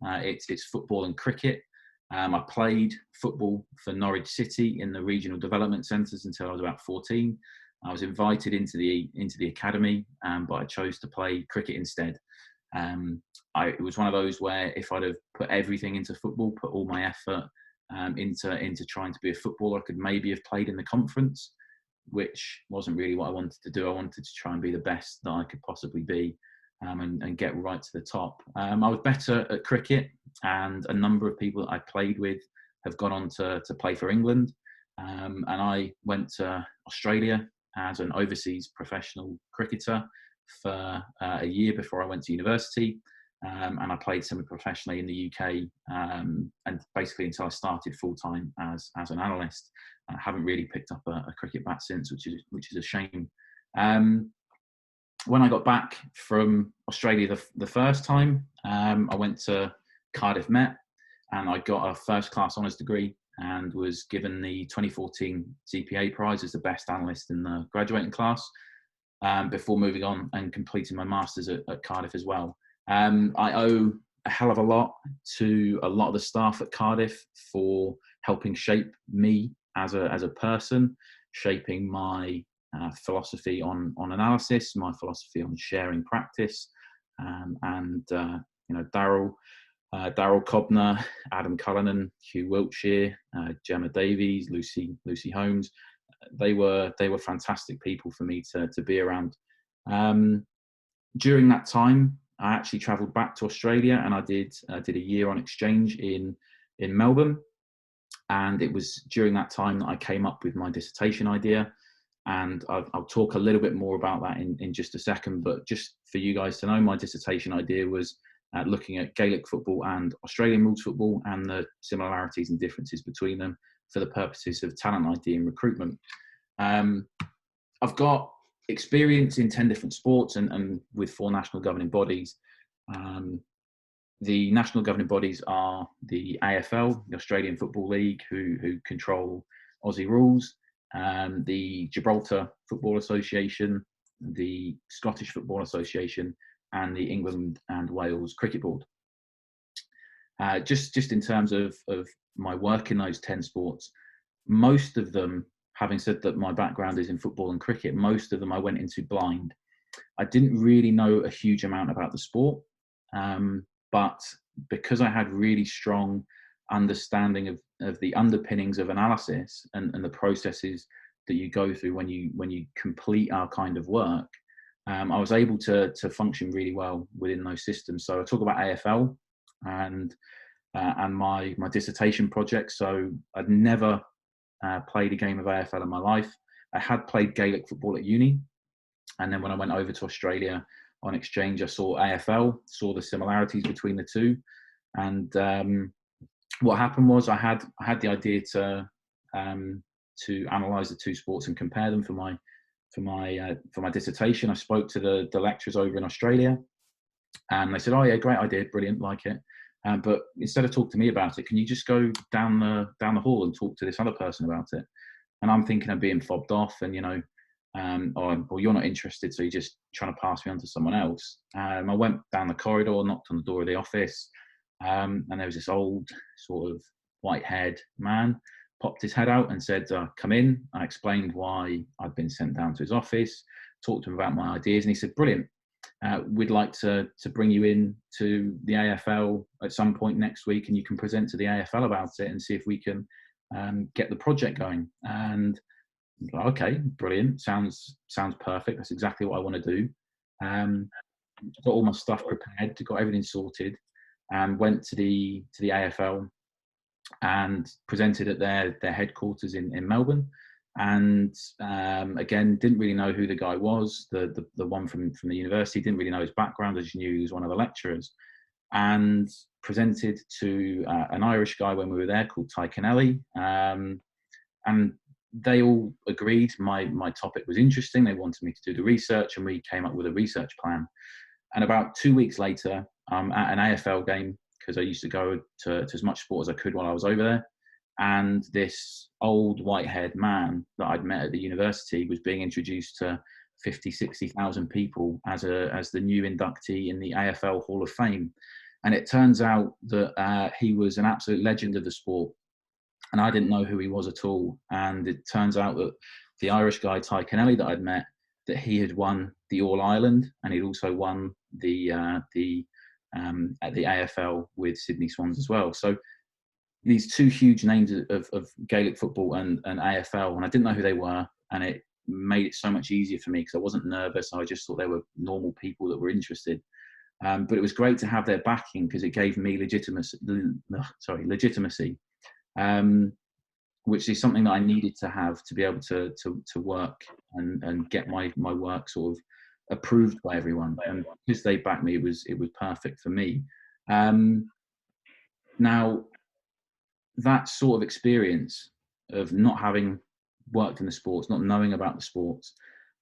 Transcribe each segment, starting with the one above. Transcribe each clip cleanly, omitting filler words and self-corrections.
It's football and cricket. I played football for Norwich City in the regional development centres until I was about 14. I was invited into the academy, but I chose to play cricket instead. It was one of those where if I'd have put everything into football, put all my effort into trying to be a footballer, I could maybe have played in the conference, which wasn't really what I wanted to do. I wanted to try and be the best that I could possibly be, and get right to the top. I was better at cricket, and a number of people that I played with have gone on to play for England. And I went to Australia as an overseas professional cricketer for a year before I went to university. And I played semi-professionally in the UK, and basically until I started full-time as an analyst. I haven't really picked up a cricket bat since, which is a shame. When I got back from Australia the first time, I went to Cardiff Met, and I got a first-class honours degree and was given the 2014 CPA prize as the best analyst in the graduating class, before moving on and completing my masters at Cardiff as well. I owe a hell of a lot to a lot of the staff at Cardiff for helping shape me as a person, shaping my philosophy on analysis, my philosophy on sharing practice, and Daryl Cobner, Adam Cullinan, Hugh Wiltshire, Gemma Davies, Lucy Holmes. They were fantastic people for me to be around. During that time, I actually travelled back to Australia, and I did a year on exchange in Melbourne. And it was during that time that I came up with my dissertation idea. And I'll talk a little bit more about that in just a second. But just for you guys to know, my dissertation idea was looking at Gaelic football and Australian rules football and the similarities and differences between them for the purposes of talent ID and recruitment. I've got experience in 10 different sports and with 4 national governing bodies. The national governing bodies are the AFL, the Australian Football League, who control Aussie rules, the Gibraltar Football Association, the Scottish Football Association, and the England and Wales Cricket Board. Just in terms of my work in those 10 sports, most of them, having said that my background is in football and cricket, most of them I went into blind. I didn't really know a huge amount about the sport, but because I had really strong understanding of the underpinnings of analysis and the processes that you go through when you complete our kind of work, I was able to function really well within those systems. So I talk about AFL and my dissertation project. So I'd never played a game of AFL in my life. I had played Gaelic football at uni, and then when I went over to Australia on exchange, I saw AFL, saw the similarities between the two, and what happened was I had the idea to analyse the two sports and compare them for my dissertation. I spoke to the lecturers over in Australia, and they said, "Oh yeah, great idea, brilliant, like it. But instead of talk to me about it, can you just go down the hall and talk to this other person about it?" And I'm thinking of being fobbed off, and or you're not interested, so you're just trying to pass me on to someone else. I went down the corridor, knocked on the door of the office, and there was this old sort of white-haired man, popped his head out and said, "Come in." I explained why I'd been sent down to his office, talked to him about my ideas, and he said, "Brilliant. We'd like to bring you in to the AFL at some point next week, and you can present to the AFL about it and see if we can get the project going." And I'm like, okay, brilliant. Sounds perfect. That's exactly what I want to do. Got all my stuff prepared, got everything sorted, and went to the AFL and presented at their headquarters in Melbourne. And again, didn't really know who the guy was, the one from the university. Didn't really know his background. I just knew he was one of the lecturers, and presented to an Irish guy when we were there called Ty Kennelly, and they all agreed my topic was interesting. They wanted me to do the research, and we came up with a research plan. And about 2 weeks later, at an AFL game, because I used to go to as much sport as I could while I was over there, and this old white-haired man that I'd met at the university was being introduced to 50, 60,000 people as the new inductee in the AFL Hall of Fame. And it turns out that he was an absolute legend of the sport, and I didn't know who he was at all. And it turns out that the Irish guy, Ty Kennelly, that I'd met, that he had won the All Ireland, and he'd also won at the AFL with Sydney Swans as well. So these two huge names of Gaelic football and AFL, and I didn't know who they were, and it made it so much easier for me because I wasn't nervous. I just thought they were normal people that were interested. But it was great to have their backing because it gave me legitimacy, which is something that I needed to have to be able to work and get my work sort of approved by everyone. And because they backed me, it was perfect for me. Now, that sort of experience of not having worked in the sports, not knowing about the sports,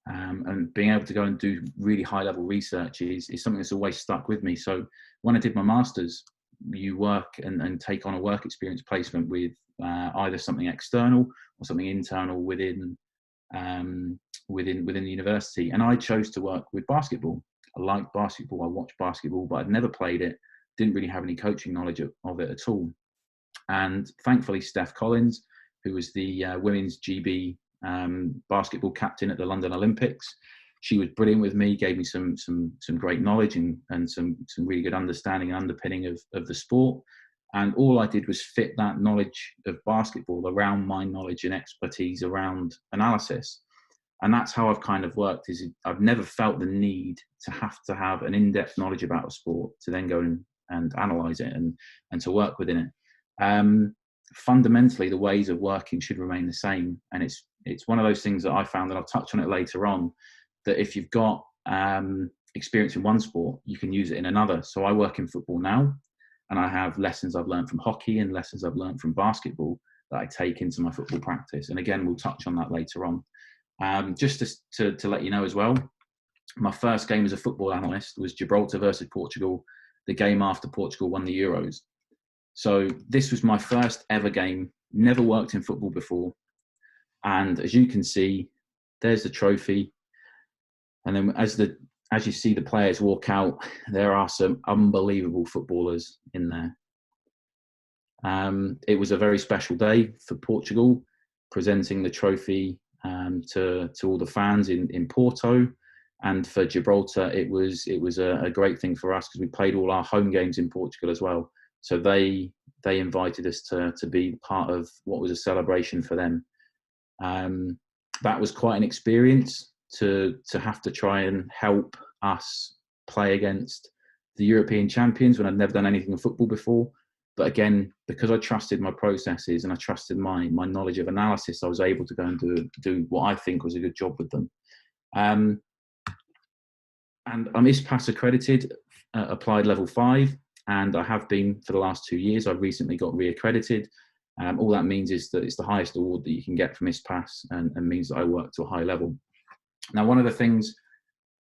and being able to go and do really high level research is something that's always stuck with me. So when I did my master's, you work and take on a work experience placement with either something external or something internal within the university. And I chose to work with basketball. I liked basketball. I watched basketball, but I'd never played it. Didn't really have any coaching knowledge of it at all. And thankfully, Steph Collins, who was the women's GB basketball captain at the London Olympics, she was brilliant with me, gave me some great knowledge and some really good understanding and underpinning of the sport. And all I did was fit that knowledge of basketball around my knowledge and expertise around analysis. And that's how I've kind of worked. Is I've never felt the need to have an in-depth knowledge about a sport to then go and analyze it and to work within it. Fundamentally, the ways of working should remain the same. And it's one of those things that I found, that I'll touch on it later on, that if you've got experience in one sport, you can use it in another. So I work in football now, and I have lessons I've learned from hockey and lessons I've learned from basketball that I take into my football practice. And again, we'll touch on that later on. Just to let you know as well, my first game as a football analyst was Gibraltar versus Portugal, the game after Portugal won the Euros. So this was my first ever game, never worked in football before. And as you can see, there's the trophy. And then as you see the players walk out, there are some unbelievable footballers in there. It was a very special day for Portugal, presenting the trophy to all the fans in Porto. And for Gibraltar, it was a great thing for us because we played all our home games in Portugal as well. So they invited us to be part of what was a celebration for them. That was quite an experience to have to try and help us play against the European champions when I'd never done anything in football before. But again, because I trusted my processes and I trusted my knowledge of analysis, I was able to go and do what I think was a good job with them. And I'm ISPAS accredited, applied level 5, and I have been for the last 2 years. I've recently got reaccredited. All that means is that it's the highest award that you can get from ISPAS, and means that I work to a high level. Now, one of the things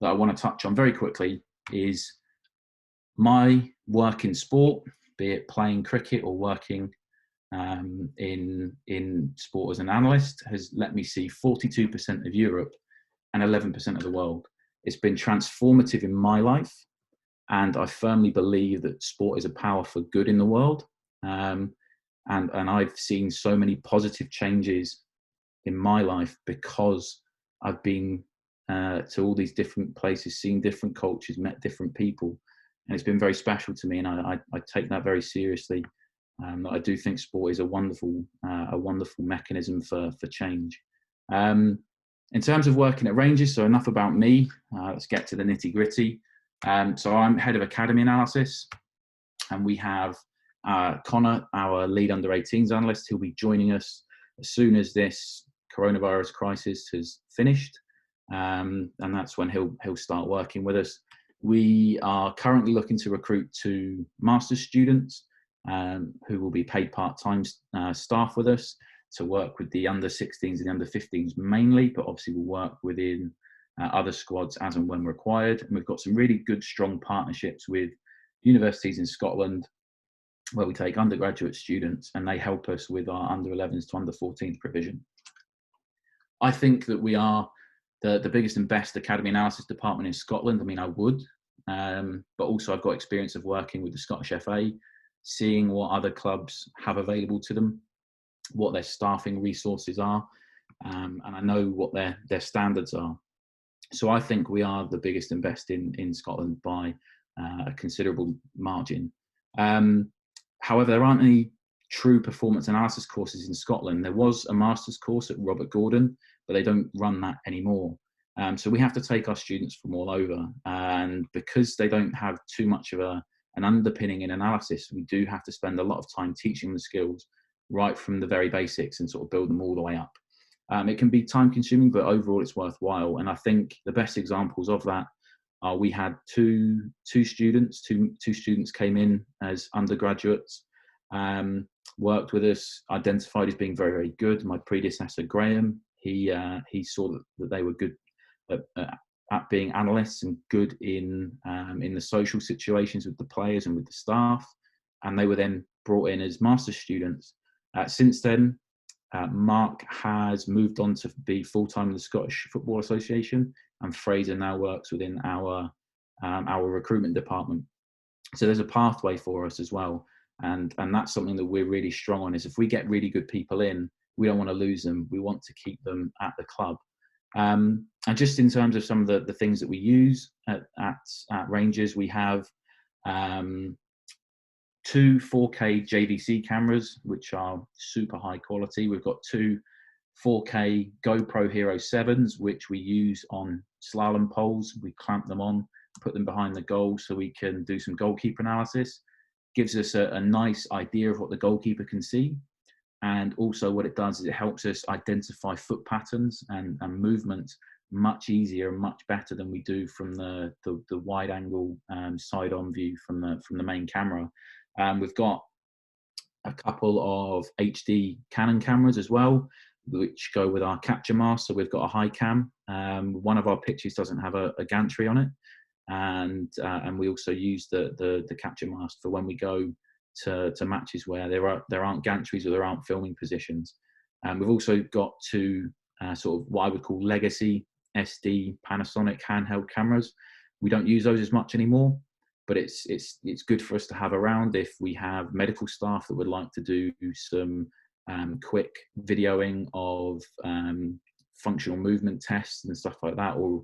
that I want to touch on very quickly is my work in sport, be it playing cricket or working in sport as an analyst, has let me see 42% of Europe and 11% of the world. It's been transformative in my life, and I firmly believe that sport is a power for good in the world. And I've seen so many positive changes in my life because I've been to all these different places, seen different cultures, met different people, and it's been very special to me. And I take that very seriously. I do think sport is a wonderful mechanism for change. In terms of working at Rangers, so enough about me. Let's get to the nitty gritty. So I'm head of academy analysis, and we have Connor, our lead under 18s analyst, who'll be joining us as soon as this coronavirus crisis has finished, and that's when he'll start working with us. We are currently looking to recruit 2 master's students who will be paid part-time staff with us to work with the under 16s and the under 15s mainly, but obviously we'll work within other squads as and when required. And we've got some really good, strong partnerships with universities in Scotland where we take undergraduate students and they help us with our under 11s to under 14s provision. I think that we are the biggest and best academy analysis department in Scotland. I mean, I would. but also I've got experience of working with the Scottish FA, seeing what other clubs have available to them, what their staffing resources are, and I know what their standards are. So I think we are the biggest and best in Scotland by a considerable margin. However, there aren't any true performance analysis courses in Scotland. There was a master's course at Robert Gordon, but they don't run that anymore. So we have to take our students from all over, and because they don't have too much of an underpinning in analysis, we do have to spend a lot of time teaching the skills right from the very basics and sort of build them all the way up. It can be time consuming, but overall it's worthwhile. And I think the best examples of that are we had two students came in as undergraduates, worked with us, identified as being very, very good. My predecessor, Graham, he saw that they were good at being analysts and good in the social situations with the players and with the staff. And they were then brought in as master's students. Since then, Mark has moved on to be full-time in the Scottish Football Association, and Fraser now works within our recruitment department. So there's a pathway for us as well, and that's something that we're really strong on. Is if we get really good people in, we don't want to lose them. We want to keep them at the club. And just in terms of some of the things that we use at Rangers, we have two 4K JVC cameras, which are super high quality. We've got two 4K GoPro Hero 7s, which we use on slalom poles. We clamp them on, put them behind the goal so we can do some goalkeeper analysis. Gives us a nice idea of what the goalkeeper can see. And also what it does is it helps us identify foot patterns and movements much easier and much better than we do from the wide angle side-on view from the main camera. We've got a couple of HD Canon cameras as well, which go with our capture mask. So we've got a high cam. One of our pictures doesn't have a gantry on it, and we also use the capture mask for when we go to matches where there aren't gantries or there aren't filming positions. We've also got two sort of what I would call legacy SD Panasonic handheld cameras. We don't use those as much anymore, but it's good for us to have around if we have medical staff that would like to do some quick videoing of functional movement tests and stuff like that, or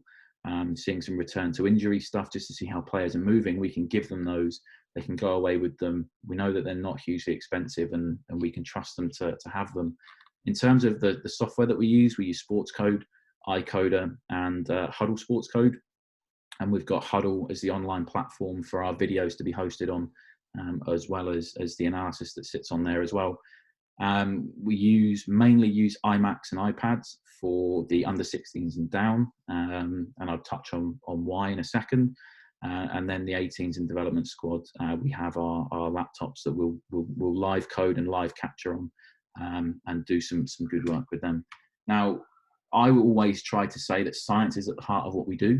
seeing some return to injury stuff just to see how players are moving. We can give them those. They can go away with them. We know that they're not hugely expensive, and we can trust them to have them. In terms of the software that we use Sports Code, iCoder, and Huddle Sports Code. And we've got Huddle as the online platform for our videos to be hosted on, as well as the analysis that sits on there as well. We mainly use iMacs and iPads for the under 16s and down, and I'll touch on why in a second. And then the 18s and development squad, we have our laptops that we'll live code and live capture on, and do some good work with them. Now, I will always try to say that science is at the heart of what we do,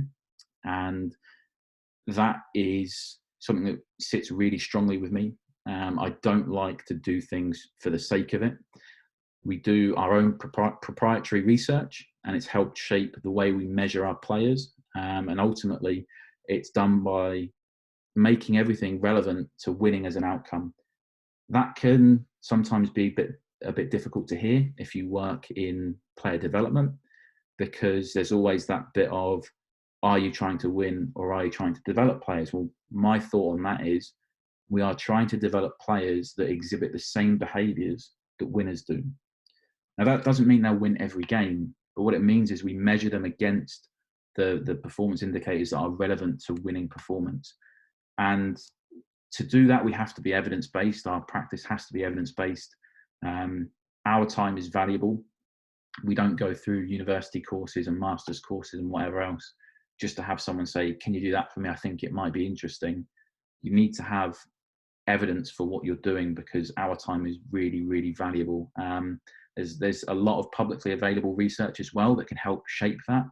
and that is something that sits really strongly with me. I don't like to do things for the sake of it. We do our own proprietary research, and it's helped shape the way we measure our players. And ultimately, it's done by making everything relevant to winning as an outcome. That can sometimes be a bit difficult to hear if you work in player development, because there's always that bit of, are you trying to win or are you trying to develop players? Well, my thought on that is we are trying to develop players that exhibit the same behaviours that winners do. Now, that doesn't mean they'll win every game, but what it means is we measure them against the performance indicators that are relevant to winning performance. And to do that, we have to be evidence-based. Our practice has to be evidence-based. Our time is valuable. We don't go through university courses and master's courses and whatever else just to have someone say, can you do that for me? I think it might be interesting. You need to have evidence for what you're doing, because our time is really, really valuable. There's a lot of publicly available research as well that can help shape that.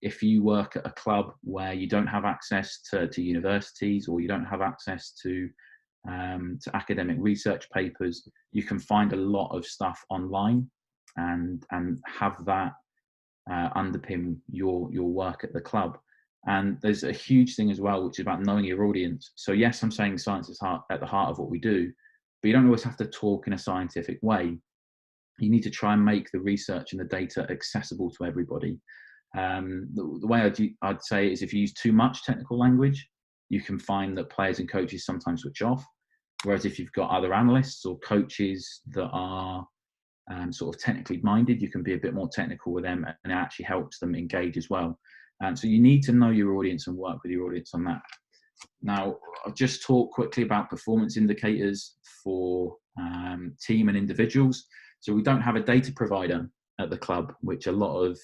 If you work at a club where you don't have access to universities, or you don't have access to academic research papers, you can find a lot of stuff online and have that underpin your work at the club. And there's a huge thing as well, which is about knowing your audience. So yes, I'm saying science is at the heart of what we do, but you don't always have to talk in a scientific way. You need to try and make the research and the data accessible to everybody. The way I'd say is, if you use too much technical language, you can find that players and coaches sometimes switch off. Whereas if you've got other analysts or coaches that are sort of technically minded, you can be a bit more technical with them, and it actually helps them engage as well. So you need to know your audience and work with your audience on that. Now, I'll just talk quickly about performance indicators for team and individuals. So we don't have a data provider at the club, which a lot of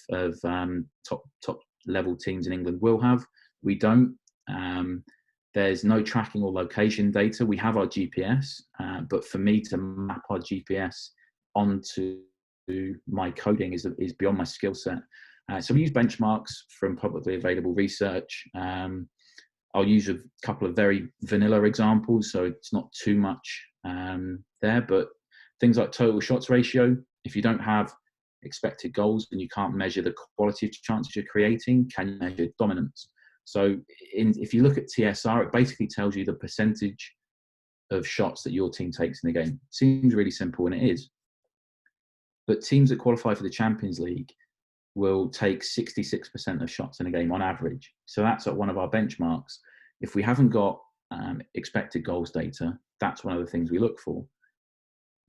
top level teams in England will have. We don't. There's no tracking or location data. We have our GPS, but for me to map our GPS onto my coding is beyond my skill set. So we use benchmarks from publicly available research. I'll use a couple of very vanilla examples, so it's not too much there, but things like total shots ratio. If you don't have expected goals and you can't measure the quality of chances you're creating, can you measure dominance? So if you look at TSR, it basically tells you the percentage of shots that your team takes in the game. Seems really simple, and it is. But teams that qualify for the Champions League will take 66% of shots in a game on average. So that's at one of our benchmarks. If we haven't got expected goals data, that's one of the things we look for.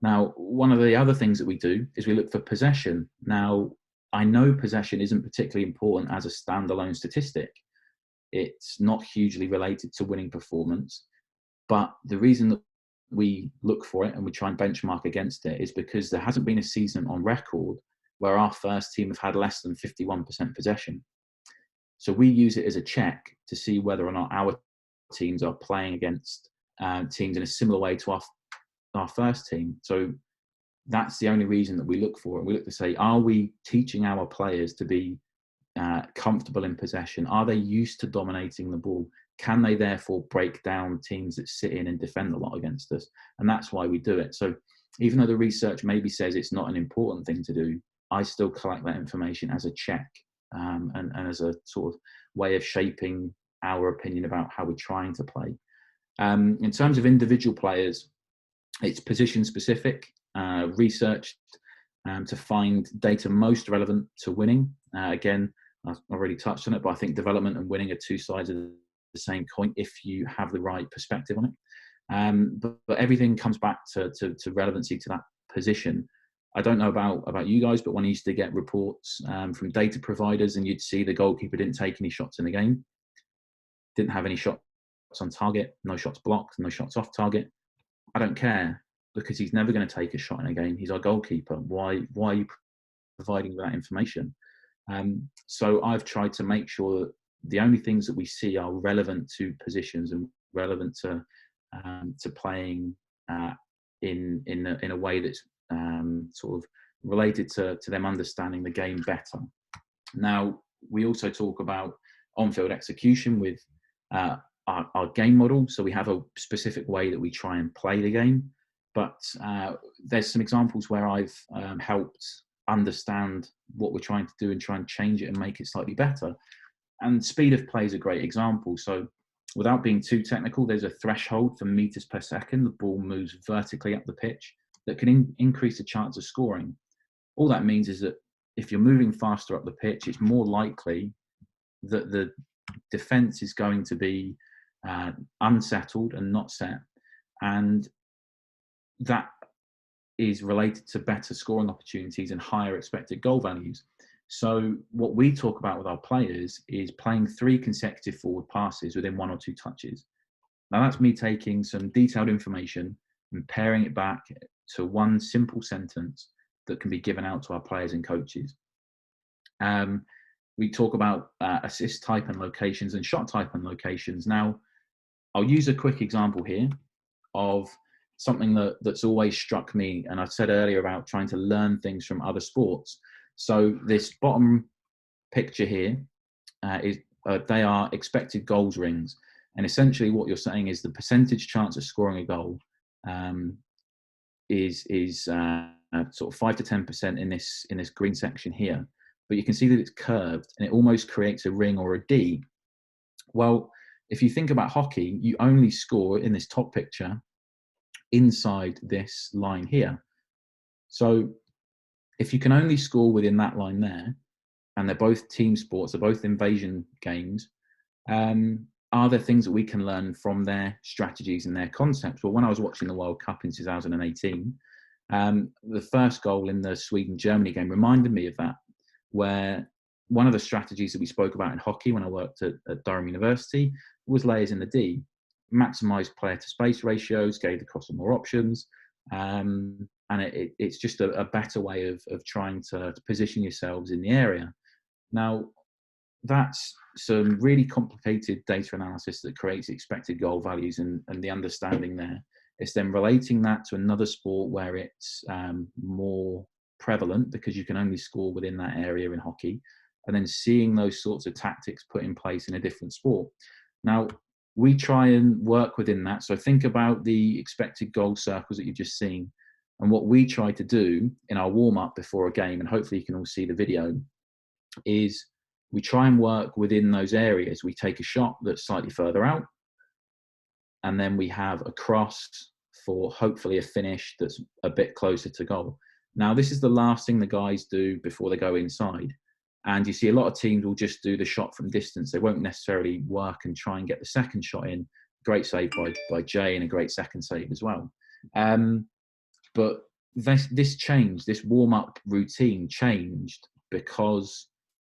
Now, one of the other things that we do is we look for possession. Now, I know possession isn't particularly important as a standalone statistic. It's not hugely related to winning performance. But the reason that we look for it and we try and benchmark against it is because there hasn't been a season on record where our first team have had less than 51% possession. So we use it as a check to see whether or not our teams are playing against teams in a similar way to our first team. So that's the only reason that we look for it. We look to say, are we teaching our players to be comfortable in possession? Are they used to dominating the ball? Can they therefore break down teams that sit in and defend a lot against us? And that's why we do it. So even though the research maybe says it's not an important thing to do, I still collect that information as a check and as a sort of way of shaping our opinion about how we're trying to play. In terms of individual players, it's position specific, researched to find data most relevant to winning. Again, I've already touched on it, but I think development and winning are two sides of the same coin if you have the right perspective on it. But everything comes back to relevancy to that position. I don't know about you guys, but when I used to get reports from data providers and you'd see the goalkeeper didn't take any shots in the game, didn't have any shots on target, no shots blocked, no shots off target, I don't care, because he's never going to take a shot in a game. He's our goalkeeper. Why are you providing that information? So I've tried to make sure that the only things that we see are relevant to positions and relevant to playing in a way that's sort of related to them understanding the game better. Now, we also talk about on-field execution with our game model. So we have a specific way that we try and play the game. But there's some examples where I've helped understand what we're trying to do and try and change it and make it slightly better. And speed of play is a great example. So without being too technical, there's a threshold for meters per second. The ball moves vertically up the pitch that can increase the chance of scoring. All that means is that if you're moving faster up the pitch, it's more likely that the defense is going to be unsettled and not set. And that is related to better scoring opportunities and higher expected goal values. So what we talk about with our players is playing 3 consecutive forward passes within 1 or 2 touches. Now that's me taking some detailed information and pairing it back to one simple sentence that can be given out to our players and coaches. We talk about assist type and locations and shot type and locations. Now, I'll use a quick example here of something that's always struck me, and I said earlier about trying to learn things from other sports. So this bottom picture here they are expected goals rings, and essentially what you're saying is the percentage chance of scoring a goal is sort of 5 to 10% in this green section here. But you can see that it's curved, and it almost creates a ring or a D. Well, if you think about hockey, you only score in this top picture inside this line here. So if you can only score within that line there, and they're both team sports, they're both invasion games, are there things that we can learn from their strategies and their concepts? Well, when I was watching the World Cup in 2018, the first goal in the Sweden-Germany game reminded me of that, where one of the strategies that we spoke about in hockey when I worked at Durham University was layers in the D, maximise player-to-space ratios, gave the crosser more options, and it's just a better way of trying to position yourselves in the area. Now, that's some really complicated data analysis that creates expected goal values and the understanding there. It's then relating that to another sport where it's more prevalent because you can only score within that area in hockey, and then seeing those sorts of tactics put in place in a different sport. Now, we try and work within that. So think about the expected goal circles that you've just seen. And what we try to do in our warm-up before a game, and hopefully you can all see the video, is we try and work within those areas. We take a shot that's slightly further out, and then we have a cross for hopefully a finish that's a bit closer to goal. Now, this is the last thing the guys do before they go inside. And you see a lot of teams will just do the shot from distance. They won't necessarily work and try and get the second shot in. Great save by Jay, and a great second save as well. But this changed, this warm-up routine changed because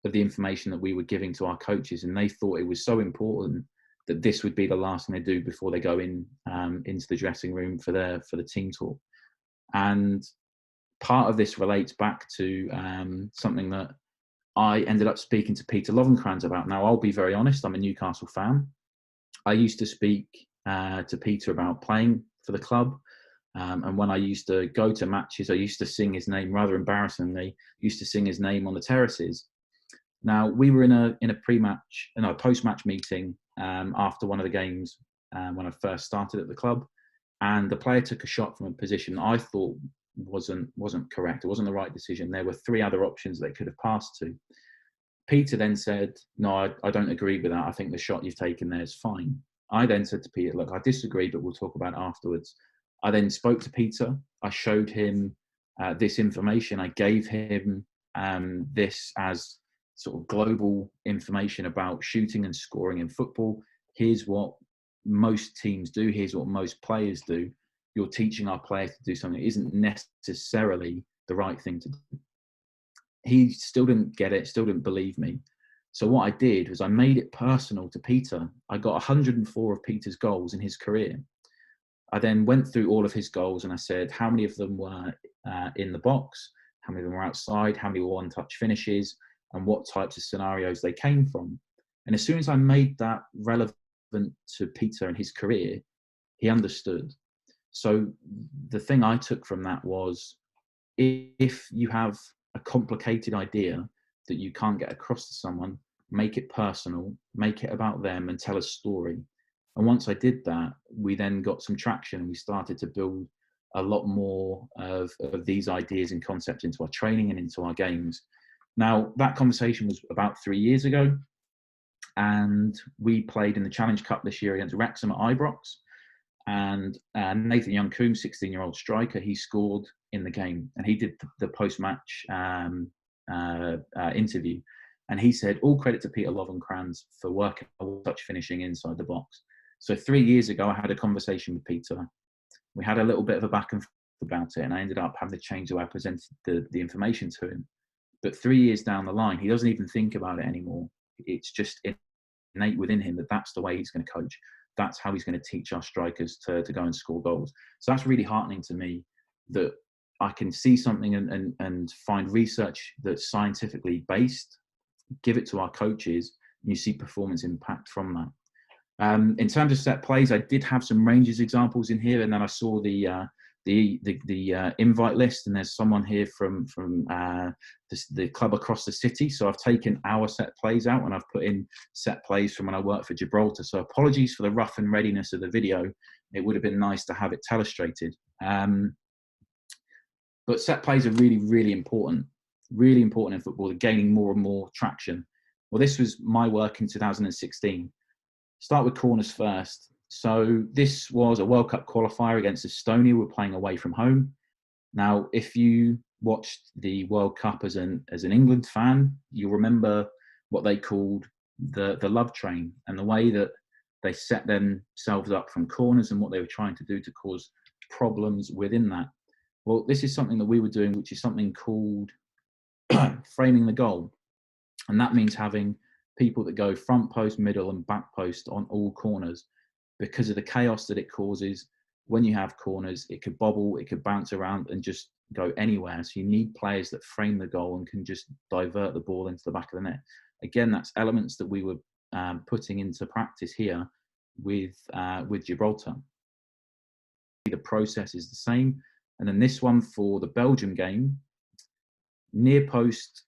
of the information that we were giving to our coaches, and they thought it was so important that this would be the last thing they do before they go in into the dressing room for the team talk. And part of this relates back to something that I ended up speaking to Peter Lovenkrands about. Now, I'll be very honest, I'm a Newcastle fan. I used to speak to Peter about playing for the club. And when I used to go to matches, I used to sing his name, rather embarrassingly, used to sing his name on the terraces. Now, we were in a post-match meeting after one of the games when I first started at the club, and the player took a shot from a position I thought wasn't correct. It wasn't the right decision. There were 3 other options they could have passed to. Peter then said, "No, I don't agree with that. I think the shot you've taken there is fine." I then said to Peter, "Look, I disagree, but we'll talk about it afterwards." I then spoke to Peter. I showed him this information. I gave him this as sort of global information about shooting and scoring in football. Here's what most teams do. Here's what most players do. You're teaching our players to do something that isn't necessarily the right thing to do. He still didn't get it, still didn't believe me. So what I did was I made it personal to Peter. I got 104 of Peter's goals in his career. I then went through all of his goals and I said, how many of them were in the box? How many of them were outside? How many were one-touch finishes? And what types of scenarios they came from? And as soon as I made that relevant to Peter and his career, he understood. So the thing I took from that was, if you have a complicated idea that you can't get across to someone, make it personal, make it about them, and tell a story. And once I did that, we then got some traction, and we started to build a lot more of these ideas and concepts into our training and into our games. Now, that conversation was about 3 years ago, and we played in the Challenge Cup this year against Wrexham at Ibrox. And Nathan Young-Coombs, 16-year-old striker, he scored in the game, and he did the post-match interview. And he said, all credit to Peter Lovenkrands for working on touch finishing inside the box. So 3 years ago, I had a conversation with Peter. We had a little bit of a back and forth about it, and I ended up having to change the way I presented the information to him. But 3 years down the line, he doesn't even think about it anymore. It's just innate within him that that's the way he's going to coach. That's how he's going to teach our strikers to go and score goals. So that's really heartening to me, that I can see something and find research that's scientifically based, give it to our coaches, and you see performance impact from that. In terms of set plays, I did have some Rangers examples in here, and then I saw the invite list, and there's someone here from the club across the city. So I've taken our set plays out, and I've put in set plays from when I worked for Gibraltar. So apologies for the rough and readiness of the video. It would have been nice to have it illustrated. But set plays are really, really important in football. They're gaining more and more traction. Well, this was my work in 2016. Start with corners first. So this was a World Cup qualifier against Estonia. We're playing away from home. Now, if you watched the World Cup as an England fan, you'll remember what they called the love train, and the way that they set themselves up from corners and what they were trying to do to cause problems within that. Well, this is something that we were doing, which is something called framing the goal. And that means having people that go front post, middle, and back post on all corners, because of the chaos that it causes. When you have corners, it could bobble, it could bounce around and just go anywhere. So you need players that frame the goal and can just divert the ball into the back of the net. Again, that's elements that we were putting into practice here with Gibraltar. The process is the same. And then this one for the Belgium game, near post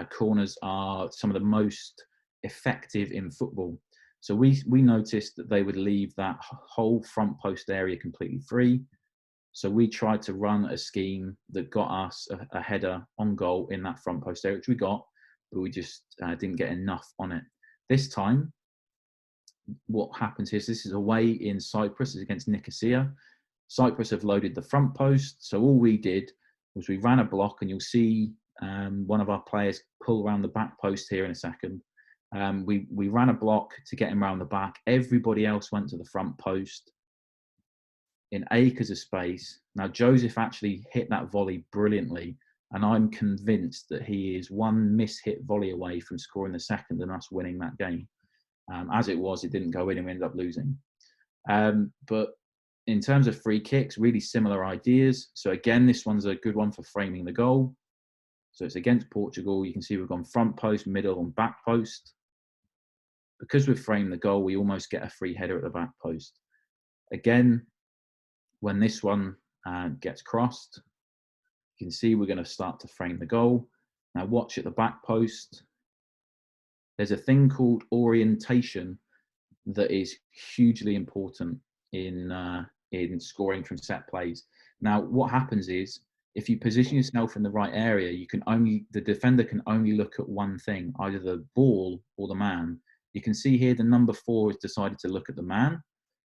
corners are some of the most effective in football. So we noticed that they would leave that whole front post area completely free. So we tried to run a scheme that got us a header on goal in that front post area, which we got, but we just didn't get enough on it. This time, what happens is this is away in Cyprus, it's against Nicosia. Cyprus have loaded the front post. So all we did was we ran a block, and you'll see one of our players pull around the back post here in a second. We ran a block to get him around the back. Everybody else went to the front post in acres of space. Now, Joseph actually hit that volley brilliantly, and I'm convinced that he is one miss-hit volley away from scoring the second and us winning that game. As it was, it didn't go in and we ended up losing. But in terms of free kicks, really similar ideas. So again, this one's a good one for framing the goal. So it's against Portugal. You can see we've gone front post, middle, and back post. Because we've framed the goal, we almost get a free header at the back post. Again, when this one gets crossed, you can see we're going to start to frame the goal. Now watch at the back post. There's a thing called orientation that is hugely important in scoring from set plays. Now, what happens is, if you position yourself in the right area, the defender can only look at one thing, either the ball or the man. You can see here the number 4 has decided to look at the man.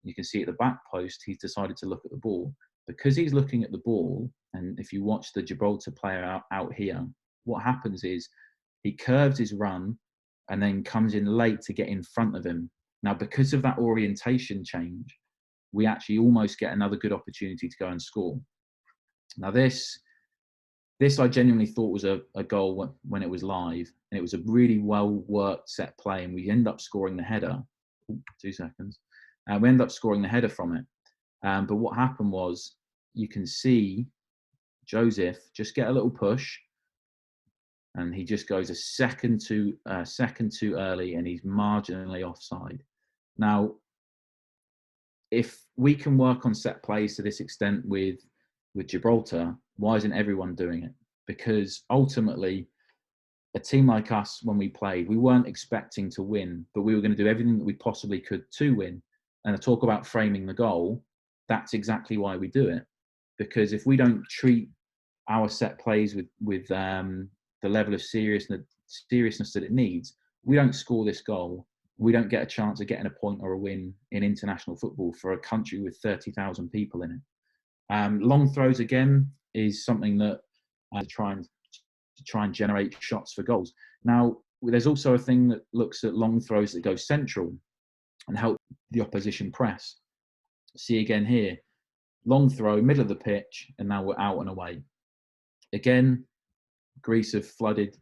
You can see at the back post, he's decided to look at the ball. Because he's looking at the ball, and if you watch the Gibraltar player out here, what happens is he curves his run and then comes in late to get in front of him. Now, because of that orientation change, we actually almost get another good opportunity to go and score. Now, this I genuinely thought was a goal when it was live, and it was a really well-worked set play, and we end up scoring the header. 2 seconds. We end up scoring the header from it. But what happened was, you can see Joseph just get a little push, and he just goes a second too early, and he's marginally offside. Now, if we can work on set plays to this extent with Gibraltar, why isn't everyone doing it? Because ultimately, a team like us, when we played, we weren't expecting to win, but we were going to do everything that we possibly could to win. And I talk about framing the goal, that's exactly why we do it. Because if we don't treat our set plays with the level of seriousness that it needs, we don't score this goal, we don't get a chance of getting a point or a win in international football for a country with 30,000 people in it. Long throws, again, is something that I try and generate shots for goals. Now, there's also a thing that looks at long throws that go central and help the opposition press. See again here, long throw, middle of the pitch, and now we're out and away. Again, Greece have flooded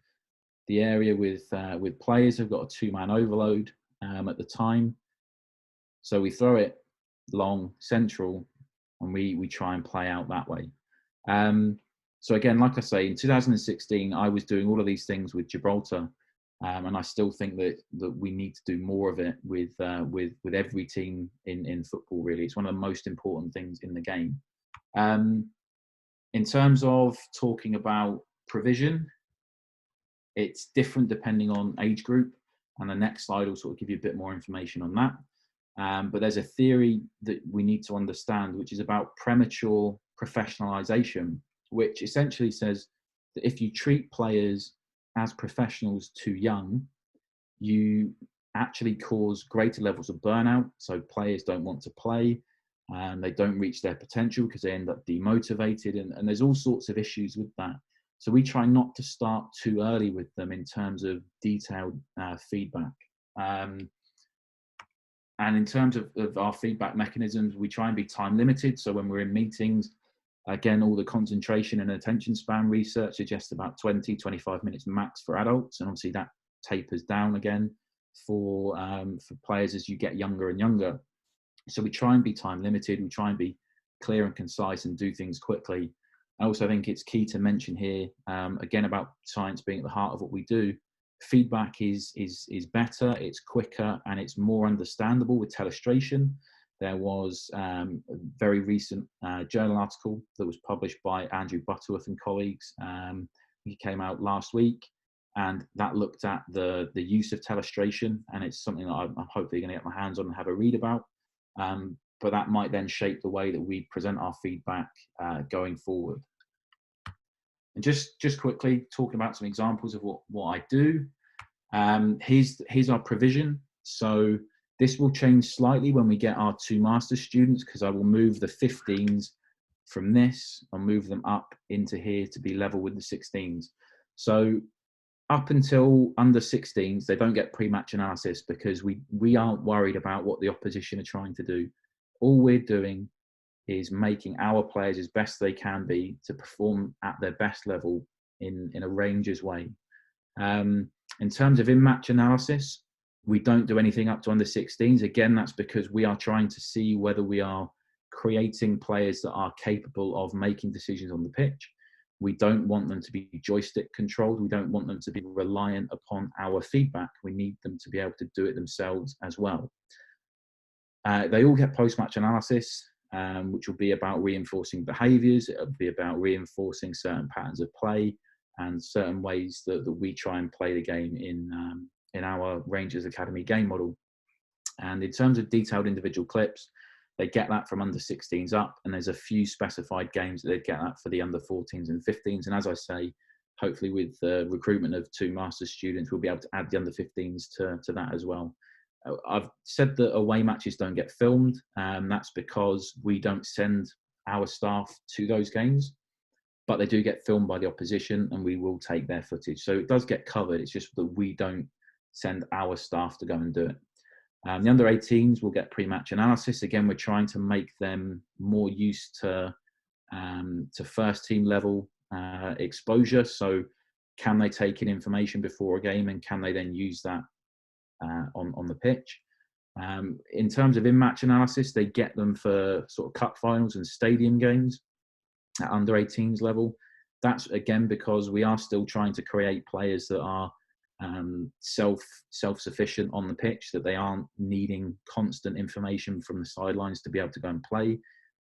the area with players who've got a 2-man overload at the time. So we throw it long, central, and we try and play out that way. So again, like I say, in 2016, I was doing all of these things with Gibraltar, and I still think that we need to do more of it with every team in football. Really, it's one of the most important things in the game. In terms of talking about provision, it's different depending on age group, and the next slide will sort of give you a bit more information on that. But there's a theory that we need to understand, which is about premature professionalization, which essentially says that if you treat players as professionals too young, you actually cause greater levels of burnout. So players don't want to play, and they don't reach their potential because they end up demotivated, and there's all sorts of issues with that. So we try not to start too early with them in terms of detailed feedback. And in terms of our feedback mechanisms, we try and be time limited. So when we're in meetings, again, all the concentration and attention span research suggests about 20, 25 minutes max for adults. And obviously that tapers down again for players as you get younger and younger. So we try and be time limited. We try and be clear and concise and do things quickly. I also think it's key to mention here, again, about science being at the heart of what we do. Feedback is better, it's quicker, and it's more understandable with telestration. There was a very recent journal article that was published by Andrew Butterworth and colleagues. He came out last week, and that looked at the use of telestration, and it's something that I'm hopefully going to get my hands on and have a read about. But that might then shape the way that we present our feedback going forward. And just quickly talking about some examples of what I do. Here's our provision. So this will change slightly when we get our 2 master's students, because I will move the 15s from this and move them up into here to be level with the 16s. So up until under 16s, they don't get pre-match analysis because we aren't worried about what the opposition are trying to do. All we're doing is making our players as best they can be to perform at their best level in a Rangers way. In terms of in-match analysis, we don't do anything up to under 16s. Again, that's because we are trying to see whether we are creating players that are capable of making decisions on the pitch. We don't want them to be joystick controlled. We don't want them to be reliant upon our feedback. We need them to be able to do it themselves as well. They all get post-match analysis, which will be about reinforcing behaviours. It'll be about reinforcing certain patterns of play and certain ways that we try and play the game in our Rangers Academy game model. And in terms of detailed individual clips, they get that from under 16s up, and there's a few specified games that they get that for the under 14s and 15s. And as I say, hopefully with the recruitment of 2 master's students, we'll be able to add the under 15s to that as well. I've said that away matches don't get filmed, and that's because we don't send our staff to those games, but they do get filmed by the opposition, and we will take their footage. So it does get covered. It's just that we don't send our staff to go and do it. The under 18s will get pre-match analysis. Again, we're trying to make them more used to first team level exposure. So can they take in information before a game, and can they then use that on the pitch? In terms of in-match analysis, they get them for sort of cup finals and stadium games at under 18s level. That's again because we are still trying to create players that are self-sufficient on the pitch, that they aren't needing constant information from the sidelines to be able to go and play.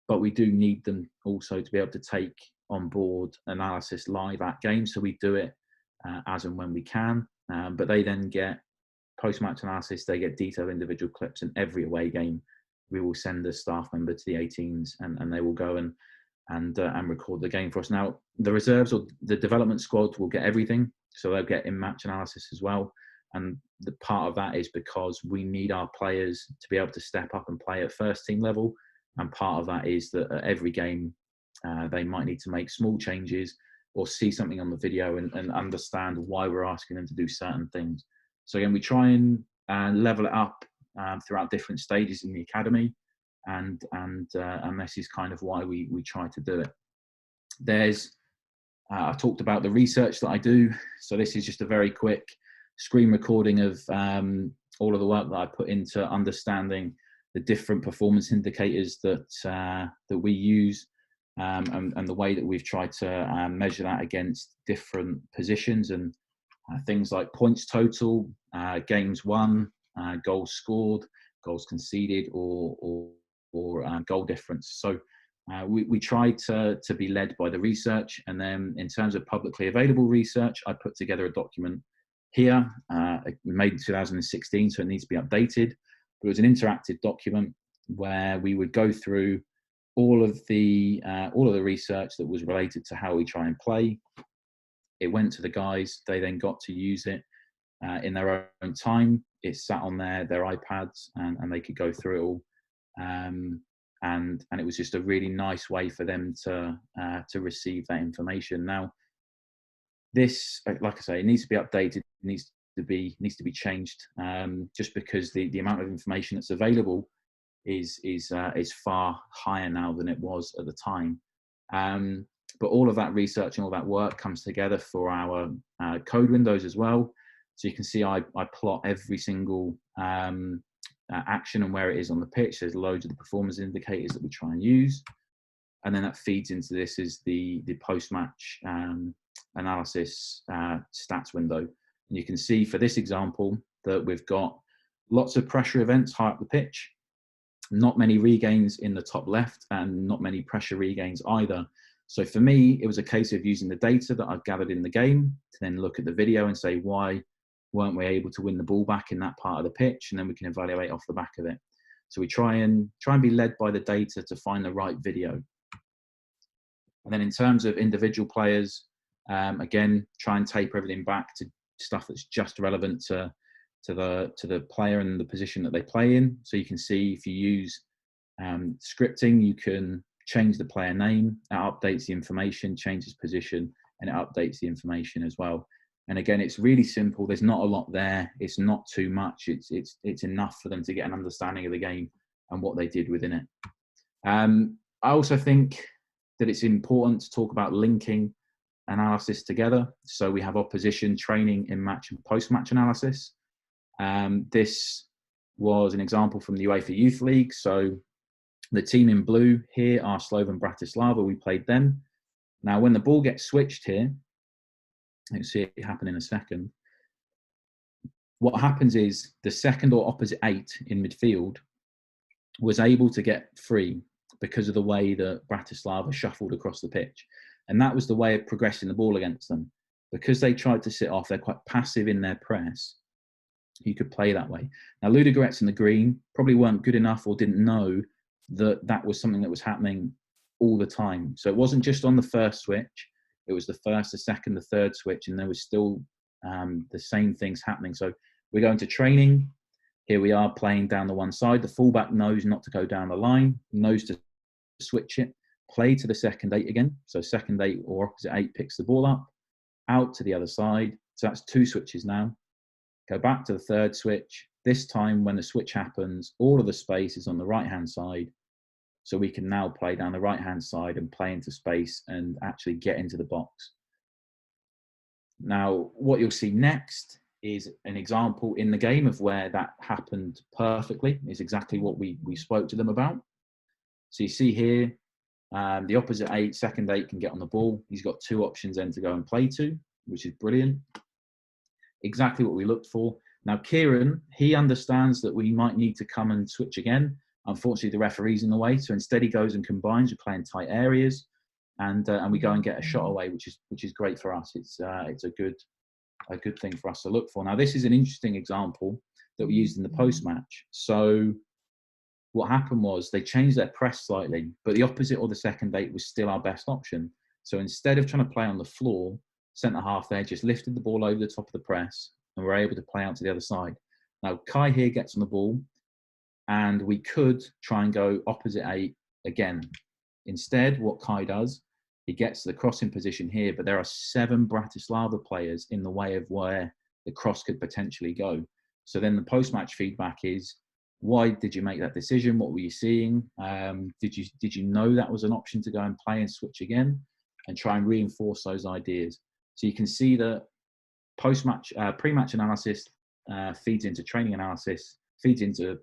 But we do need them also to be able to take on board analysis live at games. So we do it as and when we can. But they then get post-match analysis. They get detailed individual clips, and every away game we will send a staff member to the 18s, and they will go and record the game for us. Now, the reserves or the development squad will get everything, so they'll get in-match analysis as well. And the part of that is because we need our players to be able to step up and play at first team level. And part of that is that at every game, they might need to make small changes or see something on the video and understand why we're asking them to do certain things. So again, we try and level it up throughout different stages in the academy. And this is kind of why we try to do it. There's I talked about the research that I do, so this is just a very quick screen recording of all of the work that I put into understanding the different performance indicators that we use, and the way that we've tried to measure that against different positions, and things like points total, games won, goals scored, goals conceded, or goal difference. So we try to be led by the research, and then in terms of publicly available research, I put together a document here, made in 2016, so it needs to be updated. But it was an interactive document where we would go through all of the research that was related to how we try and play. It went to the guys; they then got to use it in their own time. it's sat on their iPads, and they could go through it all. And it was just a really nice way for them to receive that information. Now, this, like I say, it needs to be updated, needs to be changed, just because the amount of information that's available is far higher now than it was at the time. But all of that research and all that work comes together for our code windows as well. So you can see I plot every single action and where it is on the pitch. There's loads of the performance indicators that we try and use. And then that feeds into this is the post-match analysis stats window. And you can see for this example that we've got lots of pressure events high up the pitch, not many regains in the top left, and not many pressure regains either. So for me, it was a case of using the data that I've gathered in the game to then look at the video and say, why weren't we able to win the ball back in that part of the pitch? And then we can evaluate off the back of it. So we try and be led by the data to find the right video. And then in terms of individual players, again, try and taper everything back to stuff that's just relevant to the player and the position that they play in. So you can see if you use scripting, you can change the player name, it updates the information, changes position, and it updates the information as well. And again, it's really simple. There's not a lot there. It's not too much. It's enough for them to get an understanding of the game and what they did within it. I also think that it's important to talk about linking analysis together. So we have opposition, training, in-match and post-match analysis. This was an example from the UEFA Youth League. So the team in blue here are Slovan Bratislava. We played them. Now, when the ball gets switched here, you'll see it happen in a second. What happens is the second or opposite 8 in midfield was able to get free because of the way that Bratislava shuffled across the pitch. And that was the way of progressing the ball against them. Because they tried to sit off, they're quite passive in their press. You could play that way. Now, Ludogorets in the green probably weren't good enough or didn't know that that was something that was happening all the time. So it wasn't just on the first switch. It was the first, the second, the third switch, and there was still the same things happening. So we go into training. Here we are playing down the one side. The fullback knows not to go down the line, knows to switch it, play to the second 8 again. So second 8 or opposite 8 picks the ball up, out to the other side. So that's 2 switches now. Go back to the third switch. This time when the switch happens, all of the space is on the right-hand side. So we can now play down the right-hand side and play into space and actually get into the box. Now, what you'll see next is an example in the game of where that happened perfectly. Is exactly what we spoke to them about. So you see here, the opposite 8, second 8 can get on the ball. He's got 2 options then to go and play to, which is brilliant. Exactly what we looked for. Now, Kieran, he understands that we might need to come and switch again. Unfortunately, the referee's in the way, so instead he goes and combines. We play in tight areas, and we go and get a shot away, which is great for us. It's a good thing for us to look for. Now, this is an interesting example that we used in the post-match. So what happened was they changed their press slightly, but the opposite or the second 8 was still our best option. So instead of trying to play on the floor, centre half there just lifted the ball over the top of the press and were able to play out to the other side. Now, Kai here gets on the ball, and we could try and go opposite 8 again. Instead, what Kai does, he gets to the crossing position here, but there are 7 Bratislava players in the way of where the cross could potentially go. So then the post-match feedback is, why did you make that decision? What were you seeing? Did you know that was an option to go and play and switch again, and try and reinforce those ideas? So you can see that post-match, pre-match analysis feeds into training analysis, feeds into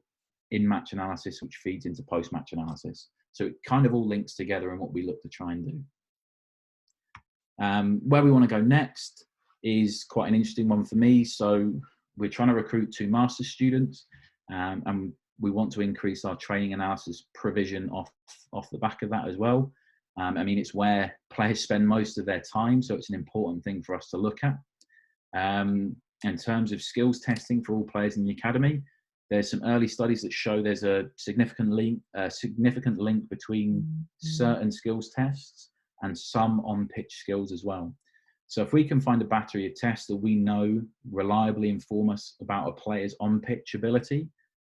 in-match analysis, which feeds into post-match analysis. So it kind of all links together in what we look to try and do. Where we want to go next is quite an interesting one for me. So we're trying to recruit 2 master's students, and we want to increase our training analysis provision off the back of that as well. I mean, it's where players spend most of their time, so it's an important thing for us to look at. In terms of skills testing for all players in the academy, there's some early studies that show there's a significant link between certain skills tests and some on-pitch skills as well. So if we can find a battery of tests that we know reliably inform us about a player's on-pitch ability,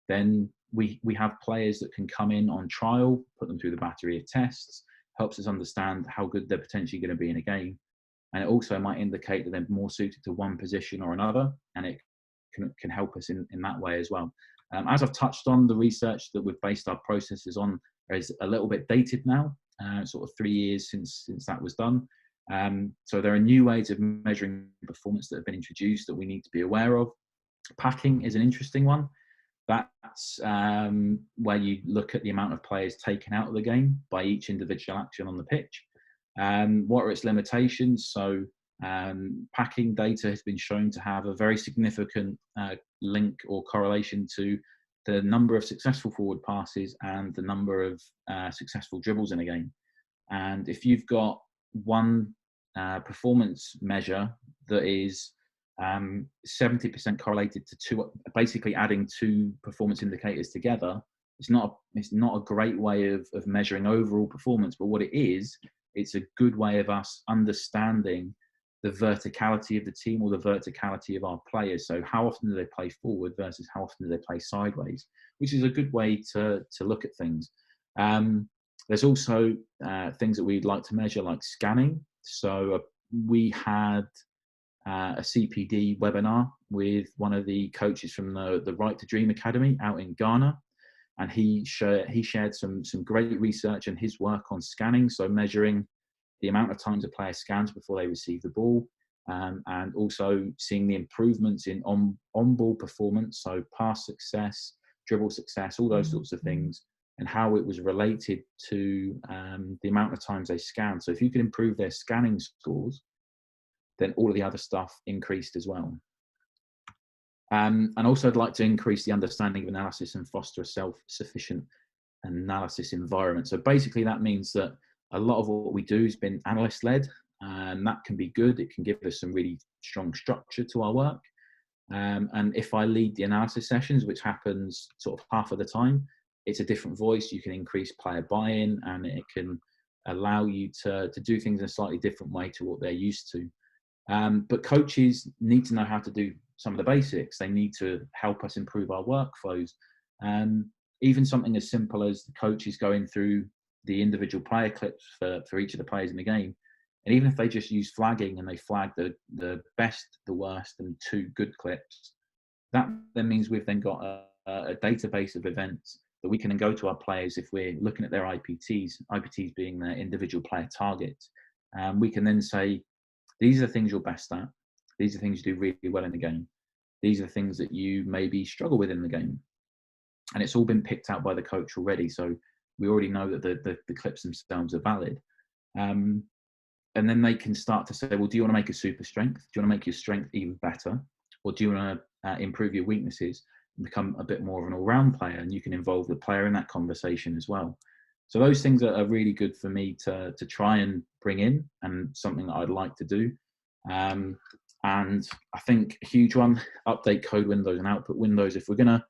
then we have players that can come in on trial, put them through the battery of tests, helps us understand how good they're potentially going to be in a game. And it also might indicate that they're more suited to one position or another, and it can help us in that way as well. As I've touched on, the research that we've based our processes on is a little bit dated now, sort of 3 years since that was done. So there are new ways of measuring performance that have been introduced that we need to be aware of. Packing is an interesting one. That's where you look at the amount of players taken out of the game by each individual action on the pitch. What are its limitations? So packing data has been shown to have a very significant link or correlation to the number of successful forward passes and the number of successful dribbles in a game. And if you've got one performance measure that is 70% correlated to two, basically adding two performance indicators together, it's not a great way of measuring overall performance. But what it is, it's a good way of us understanding the verticality of the team or the verticality of our players. So how often do they play forward versus how often do they play sideways, which is a good way to look at things. There's also things that we'd like to measure, like scanning. So we had a CPD webinar with one of the coaches from the Right to Dream Academy out in Ghana, and he shared some great research and his work on scanning, so measuring the amount of times a player scans before they receive the ball, and also seeing the improvements in on-ball performance, so pass success, dribble success, all those sorts of things, and how it was related to the amount of times they scan. So if you can improve their scanning scores, then all of the other stuff increased as well. And also I'd like to increase the understanding of analysis and foster a self-sufficient analysis environment. So basically that means that a lot of what we do has been analyst-led, and that can be good. It can give us some really strong structure to our work. And if I lead the analysis sessions, which happens sort of half of the time, it's a different voice. You can increase player buy-in, and it can allow you to do things in a slightly different way to what they're used to. But coaches need to know how to do some of the basics. They need to help us improve our workflows. Even something as simple as the coaches going through the individual player clips for each of the players in the game. And even if they just use flagging and they flag the best, the worst, and two good clips, that then means we've then got a database of events that we can then go to our players if we're looking at their IPTs being their individual player targets. We can then say, these are the things you're best at. These are the things you do really well in the game. These are the things that you maybe struggle with in the game. And it's all been picked out by the coach already. So we already know that the clips themselves are valid. And then they can start to say, well, do you want to make a super strength? Do you want to make your strength even better? Or do you want to improve your weaknesses and become a bit more of an all-round player? And you can involve the player in that conversation as well. So those things are really good for me to try and bring in, and something that I'd like to do. And I think a huge one, update code windows and output windows. If we're going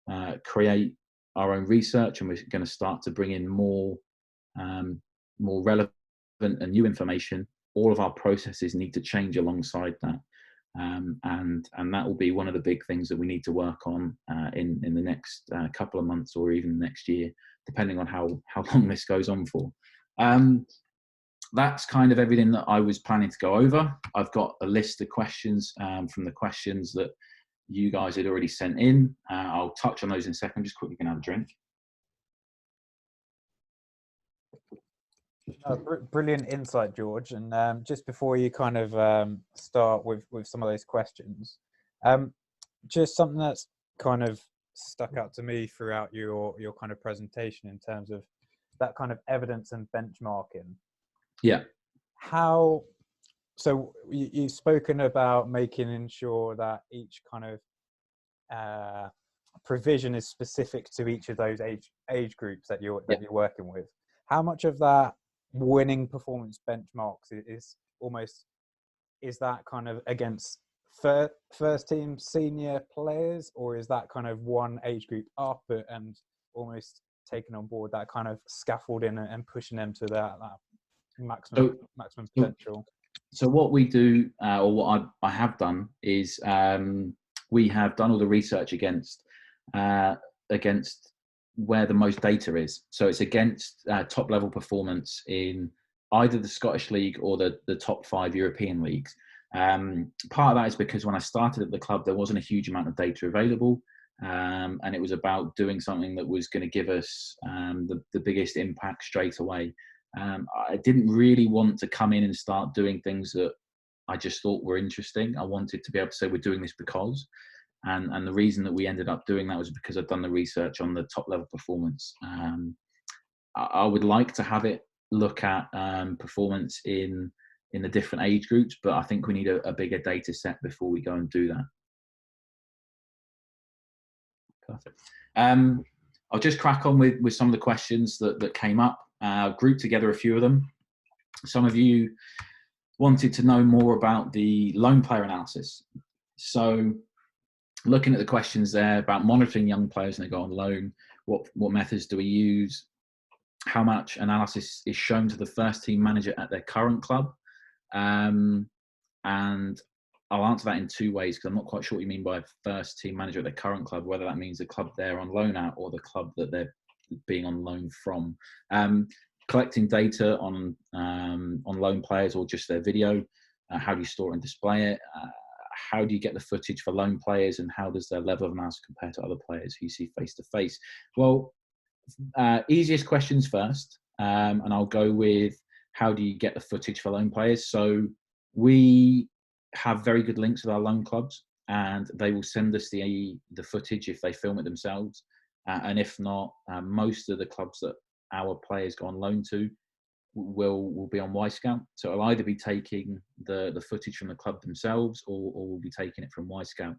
to create our own research and we're going to start to bring in more relevant and new information, all of our processes need to change alongside that. And that will be one of the big things that we need to work on in the next couple of months or even next year, depending on how long this goes on for. That's kind of everything that I was planning to go over. I've got a list of questions from the questions that you guys had already sent in. I'll touch on those in a second. I'm just quickly going to have a drink. Brilliant insight, George. And just before you kind of start with some of those questions, just something that's kind of stuck out to me throughout your kind of presentation in terms of that kind of evidence and benchmarking. Yeah. So you've spoken about making sure that each kind of provision is specific to each of those age groups that you're working with. How much of that winning performance benchmarks is that kind of against first team senior players, or is that kind of one age group up and almost taking on board that kind of scaffolding and pushing them to that maximum potential? So what we do, or what I have done, is we have done all the research uh, against where the most data is. So it's against top level performance in either the Scottish League or the top 5 European leagues. Part of that is because when I started at the club, there wasn't a huge amount of data available. And it was about doing something that was going to give us the biggest impact straight away. I didn't really want to come in and start doing things that I just thought were interesting. I wanted to be able to say we're doing this because, and the reason that we ended up doing that was because I'd done the research on the top level performance. I would like to have it look at performance in the different age groups, but I think we need a bigger data set before we go and do that. Perfect. I'll just crack on with some of the questions that came up. Grouped together a few of them. Some of you wanted to know more about the loan player analysis. So looking at the questions there about monitoring young players when they go on loan, what methods do we use? How much analysis is shown to the first team manager at their current club? And I'll answer that in 2 ways, because I'm not quite sure what you mean by first team manager at their current club, whether that means the club they're on loan at or the club that they're being on loan from. Collecting data on loan players or just their video, how do you store and display it? How do you get the footage for loan players, and how does their level of analysis compare to other players who you see face to face? Well, easiest questions first, and I'll go with how do you get the footage for loan players. So we have very good links with our loan clubs, and they will send us the footage if they film it themselves. And if not, most of the clubs that our players go on loan to will be on Wyscout. So it'll either be taking the footage from the club themselves, or we'll be taking it from Wyscout.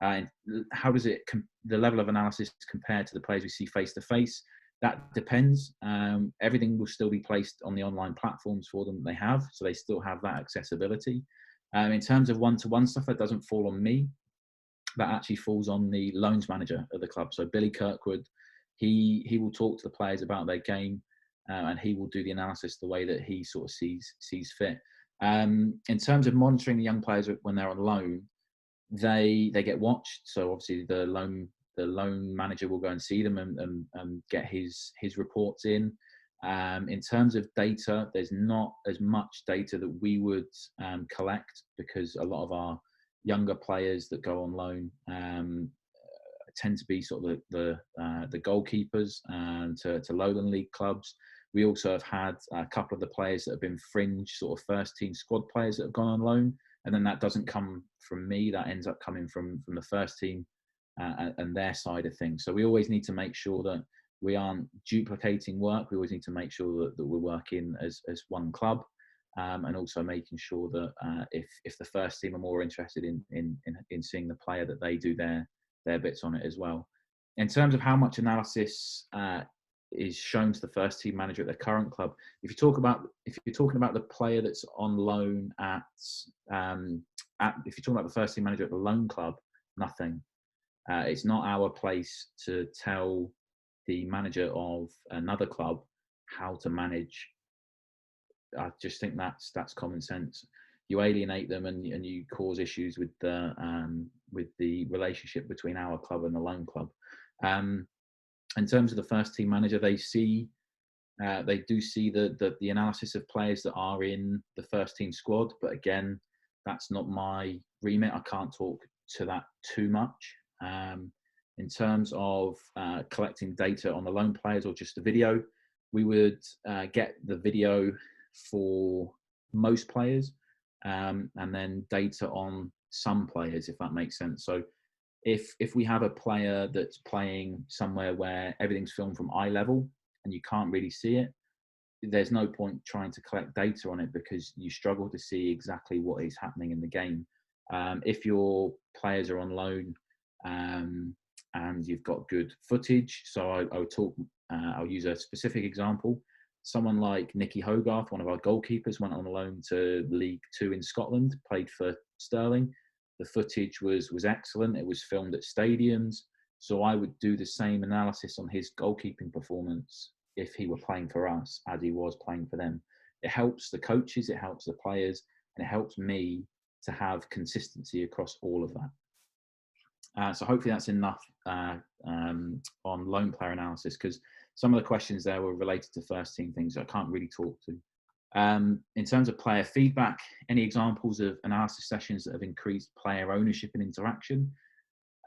And how does the level of analysis compare to the players we see face to face? That depends. Everything will still be placed on the online platforms for them that they have, so they still have that accessibility. In terms of one-to-one stuff, that doesn't fall on me. That actually falls on the loans manager of the club. So Billy Kirkwood, he will talk to the players about their game, and he will do the analysis the way that he sort of sees fit. In terms of monitoring the young players when they're on loan, they get watched. So obviously the loan manager will go and see them and get his reports in. In terms of data, there's not as much data that we would collect, because a lot of our younger players that go on loan tend to be sort of the goalkeepers to lowland league clubs. We also have had a couple of the players that have been fringe sort of first team squad players that have gone on loan, and then that doesn't come from me. That ends up coming from the first team and their side of things. So we always need to make sure that we aren't duplicating work. We always need to make sure that we're working as one club, and also making sure that if the first team are more interested in seeing the player, that they do their bits on it as well. In terms of how much analysis is shown to the first team manager at their current club, if you're talking about the player that's on loan if you're talking about the first team manager at the loan club, nothing. It's not our place to tell the manager of another club how to manage. I just think that's common sense. You alienate them, and you cause issues with the relationship between our club and the loan club. In terms of the first team manager, they do see the analysis of players that are in the first team squad, but again, that's not my remit. I can't talk to that too much. In terms of collecting data on the loan players or just the video, we would get the video for most players, and then data on some players, if that makes sense. So if we have a player that's playing somewhere where everything's filmed from eye level and you can't really see it, there's no point trying to collect data on it, because you struggle to see exactly what is happening in the game. If your players are on loan and you've got good footage, so I would talk, I'll use a specific example. Someone like Nicky Hogarth, one of our goalkeepers, went on loan to League Two in Scotland, played for Stirling. The footage was excellent. It was filmed at stadiums. So I would do the same analysis on his goalkeeping performance if he were playing for us as he was playing for them. It helps the coaches, it helps the players, and it helps me to have consistency across all of that. So hopefully that's enough on loan player analysis, because some of the questions there were related to first team things I can't really talk to. In terms of player feedback, any examples of analysis sessions that have increased player ownership and interaction?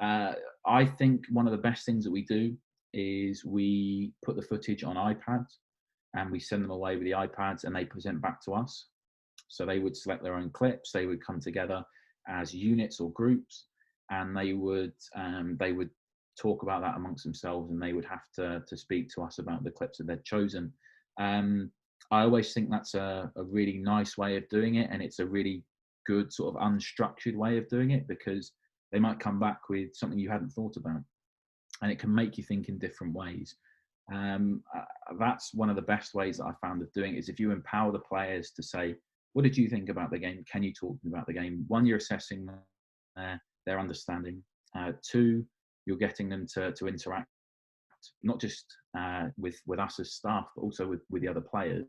I think one of the best things that we do is we put the footage on iPads and we send them away with the iPads and they present back to us. So they would select their own clips, they would come together as units or groups, and they would talk about that amongst themselves, and they would have to speak to us about the clips that they'd chosen. I always think that's a really nice way of doing it, and it's a really good sort of unstructured way of doing it, because they might come back with something you hadn't thought about, and it can make you think in different ways. That's one of the best ways that I found of doing it, is if you empower the players to say, what did you think about the game? Can you talk about the game? One, you're assessing their understanding. Two, you're getting them to interact, not just with us as staff, but also with the other players.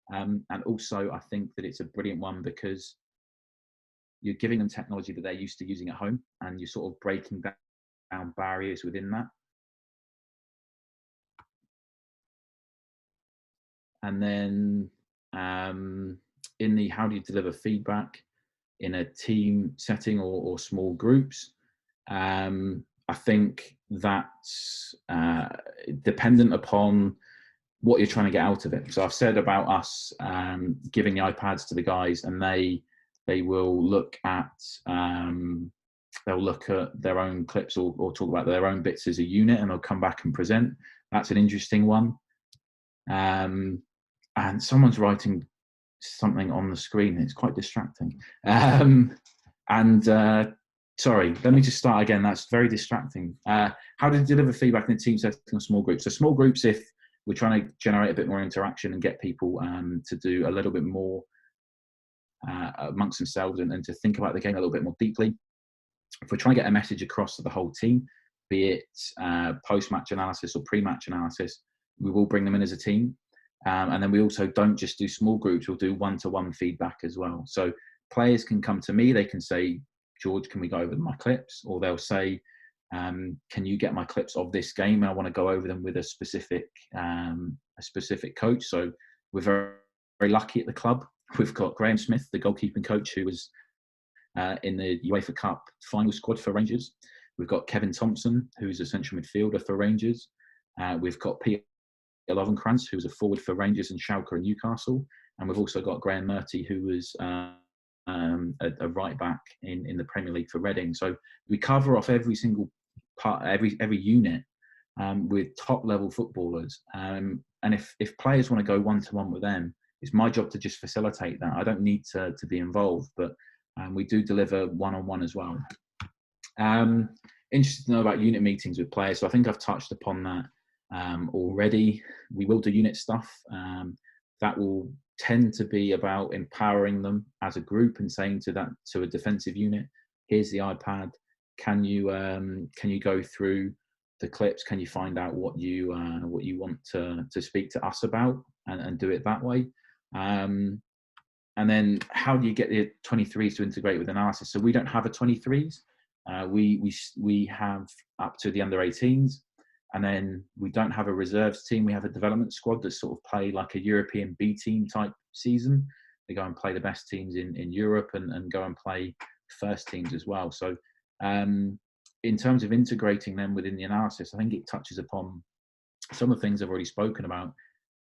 And also, I think that it's a brilliant one because you're giving them technology that they're used to using at home, and you're sort of breaking down barriers within that. And then in the how do you deliver feedback in a team setting or small groups, I think that's dependent upon what you're trying to get out of it. So I've said about us giving the iPads to the guys, and they will look at they'll look at their own clips or talk about their own bits as a unit, and they'll come back and present. That's an interesting one. And someone's writing something on the screen. It's quite distracting. Sorry, let me just start again. That's very distracting. How to deliver feedback in a team setting or small groups? So small groups, if we're trying to generate a bit more interaction and get people to do a little bit more amongst themselves and to think about the game a little bit more deeply. If we're trying to get a message across to the whole team, be it post-match analysis or pre-match analysis, we will bring them in as a team. And then we also don't just do small groups, we'll do one-to-one feedback as well. So players can come to me, they can say, George, can we go over my clips? Or they'll say, can you get my clips of this game? I want to go over them with a specific coach. So we're very, very lucky at the club. We've got Graham Smith, the goalkeeping coach, who was in the UEFA Cup final squad for Rangers. We've got Kevin Thompson, who's a central midfielder for Rangers. We've got Peter Lovenkrantz, who was a forward for Rangers and Schalke and Newcastle. And we've also got Graham Murty, who was a right back in the Premier League for Reading. So we cover off every single part, every unit with top level footballers. And if players want to go one-to-one with them, it's my job to just facilitate that. I don't need to be involved, but we do deliver one-on-one as well. Interested to know about unit meetings with players. So I think I've touched upon that already. We will do unit stuff. That will tend to be about empowering them as a group and saying to a defensive unit, here's the iPad. Can you go through the clips? Can you find out what you want to speak to us about and do it that way? And then how do you get the 23s to integrate with analysis? So we don't have a 23s. We have up to the under 18s. And then we don't have a reserves team. We have a development squad that sort of play like a European B team type season. They go and play the best teams in Europe and go and play first teams as well. So in terms of integrating them within the analysis, I think it touches upon some of the things I've already spoken about,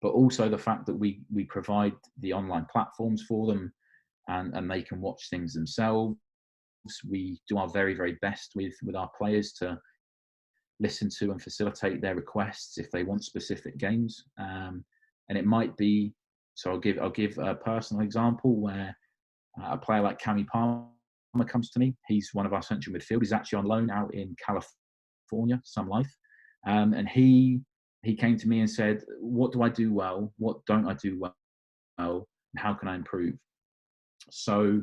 but also the fact that we provide the online platforms for them and they can watch things themselves. We do our very, very best with our players to listen to and facilitate their requests if they want specific games. And it might be, so I'll give a personal example where a player like Cammy Palmer comes to me. He's one of our central midfielders. He's actually on loan out in California, Sun Life. And he came to me and said, what do I do well? What don't I do well? And how can I improve? So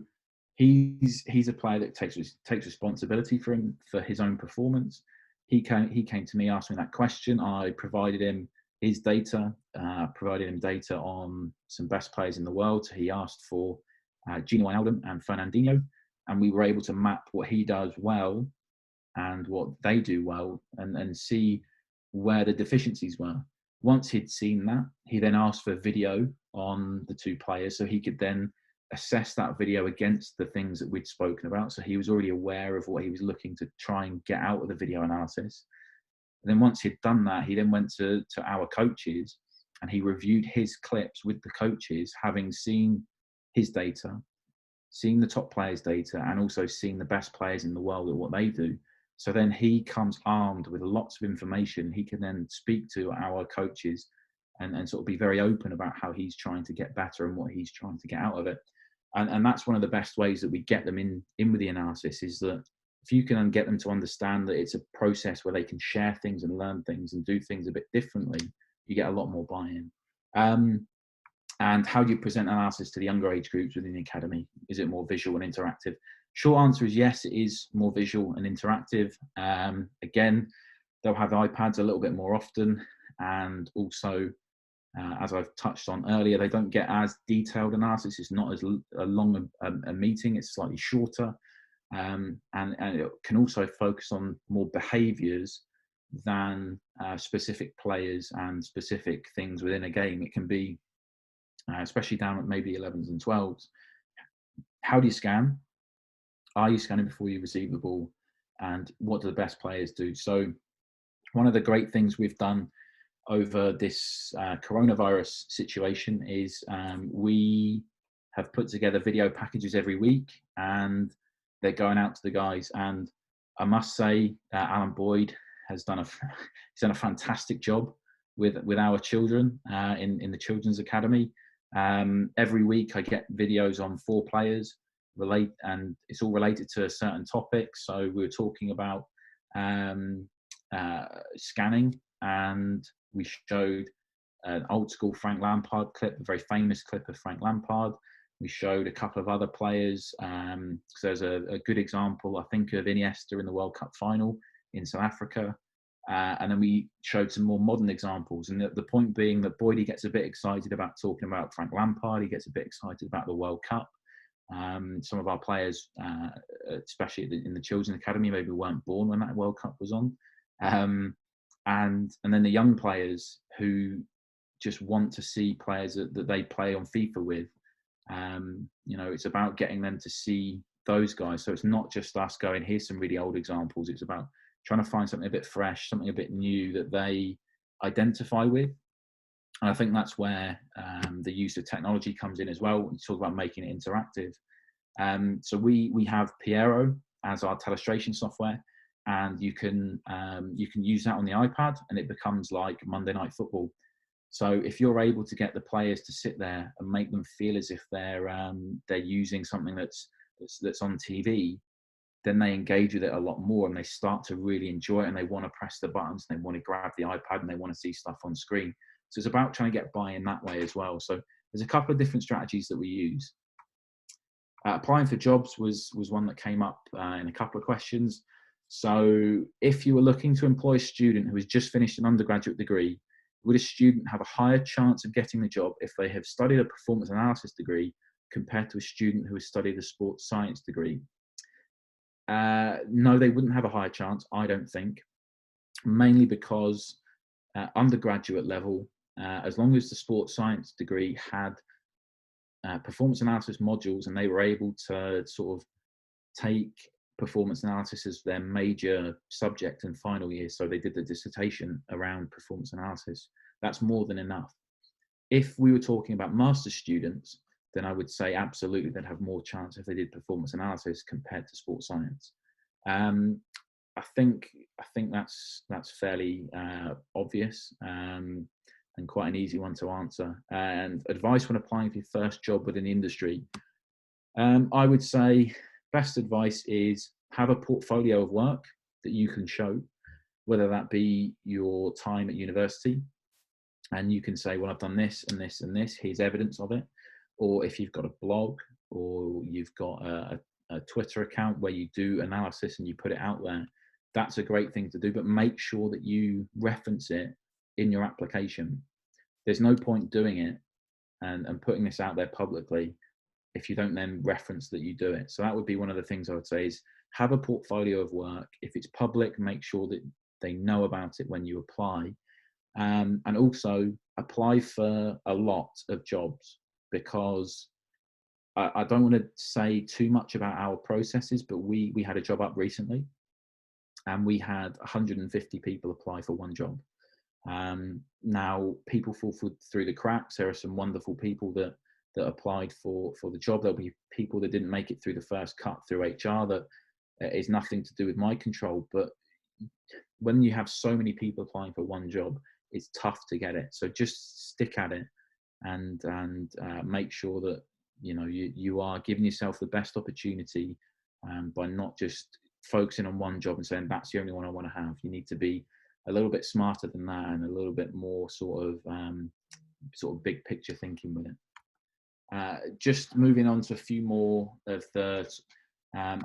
he's a player that takes responsibility for his own performance. He came to me, asked me that question. I provided him his data, provided him data on some best players in the world. So he asked for Gino Wijnaldum and Fernandinho, and we were able to map what he does well and what they do well, and see where the deficiencies were. Once he'd seen that, he then asked for video on the two players so he could then assess that video against the things that we'd spoken about. So he was already aware of what he was looking to try and get out of the video analysis. And then once he'd done that, he then went to our coaches and he reviewed his clips with the coaches, having seen his data, seeing the top players' data, and also seeing the best players in the world at what they do. So then he comes armed with lots of information. He can then speak to our coaches and sort of be very open about how he's trying to get better and what he's trying to get out of it. And that's one of the best ways that we get them in with the analysis, is that if you can get them to understand that it's a process where they can share things and learn things and do things a bit differently, you get a lot more buy-in. And how do you present analysis to the younger age groups within the academy? Is it more visual and interactive? Short answer is yes, it is more visual and interactive. Again, they'll have iPads a little bit more often, and also, as I've touched on earlier, they don't get as detailed analysis. It's not as long a meeting, it's slightly shorter. And it can also focus on more behaviours than specific players and specific things within a game. It can be, especially down at maybe 11s and 12s, how do you scan? Are you scanning before you receive the ball? And what do the best players do? So one of the great things we've done over this coronavirus situation is we have put together video packages every week, and they're going out to the guys. And I must say, Alan Boyd has done a fantastic job with our children in the Children's Academy. Every week I get videos on 4 players, and it's all related to a certain topic. So we were talking about scanning, and we showed an old school Frank Lampard clip, a very famous clip of Frank Lampard. We showed a couple of other players. So there's a good example, I think, of Iniesta in the World Cup final in South Africa. And then we showed some more modern examples. And the point being that Boydie gets a bit excited about talking about Frank Lampard. He gets a bit excited about the World Cup. Some of our players, especially in the Children's Academy, maybe weren't born when that World Cup was on. And then the young players who just want to see players that they play on FIFA with. It's about getting them to see those guys. So it's not just us going, here's some really old examples. It's about trying to find something a bit fresh, something a bit new that they identify with. And I think that's where the use of technology comes in as well. When you talk about making it interactive. So we have Piero as our telestration software, and you can use that on the iPad, and it becomes like Monday Night Football. So if you're able to get the players to sit there and make them feel as if they're using something that's on TV, then they engage with it a lot more, and they start to really enjoy it, and they want to press the buttons, and they want to grab the iPad, and they want to see stuff on screen. So it's about trying to get buy-in that way as well. So there's a couple of different strategies that we use. Applying for jobs was one that came up in a couple of questions. So if you were looking to employ a student who has just finished an undergraduate degree, would a student have a higher chance of getting the job if they have studied a performance analysis degree compared to a student who has studied a sports science degree? No, they wouldn't have a higher chance, I don't think, mainly because undergraduate level, as long as the sports science degree had performance analysis modules and they were able to sort of take performance analysis as their major subject in final year, so they did the dissertation around performance analysis, that's more than enough. If we were talking about master's students, then I would say absolutely they'd have more chance if they did performance analysis compared to sports science. I think that's fairly obvious and quite an easy one to answer. And advice when applying for your first job within the industry, I would say best advice is have a portfolio of work that you can show, whether that be your time at university, and you can say, well, I've done this and this and this, here's evidence of it. Or if you've got a blog, or you've got a Twitter account where you do analysis and you put it out there, that's a great thing to do, but make sure that you reference it in your application. There's no point doing it and putting this out there publicly if you don't then reference that you do it. So that would be one of the things I would say is have a portfolio of work. If it's public, make sure that they know about it when you apply. And also apply for a lot of jobs, because I don't want to say too much about our processes, but we had a job up recently and we had 150 people apply for one job. Now people fall through the cracks. There are some wonderful people that applied for the job. There'll be people that didn't make it through the first cut through HR. That is nothing to do with my control. But when you have so many people applying for one job, it's tough to get it. So just stick at it and make sure that you are giving yourself the best opportunity by not just focusing on one job and saying that's the only one I want to have. You need to be a little bit smarter than that and a little bit more sort of big picture thinking with it. Just moving on to a few more of the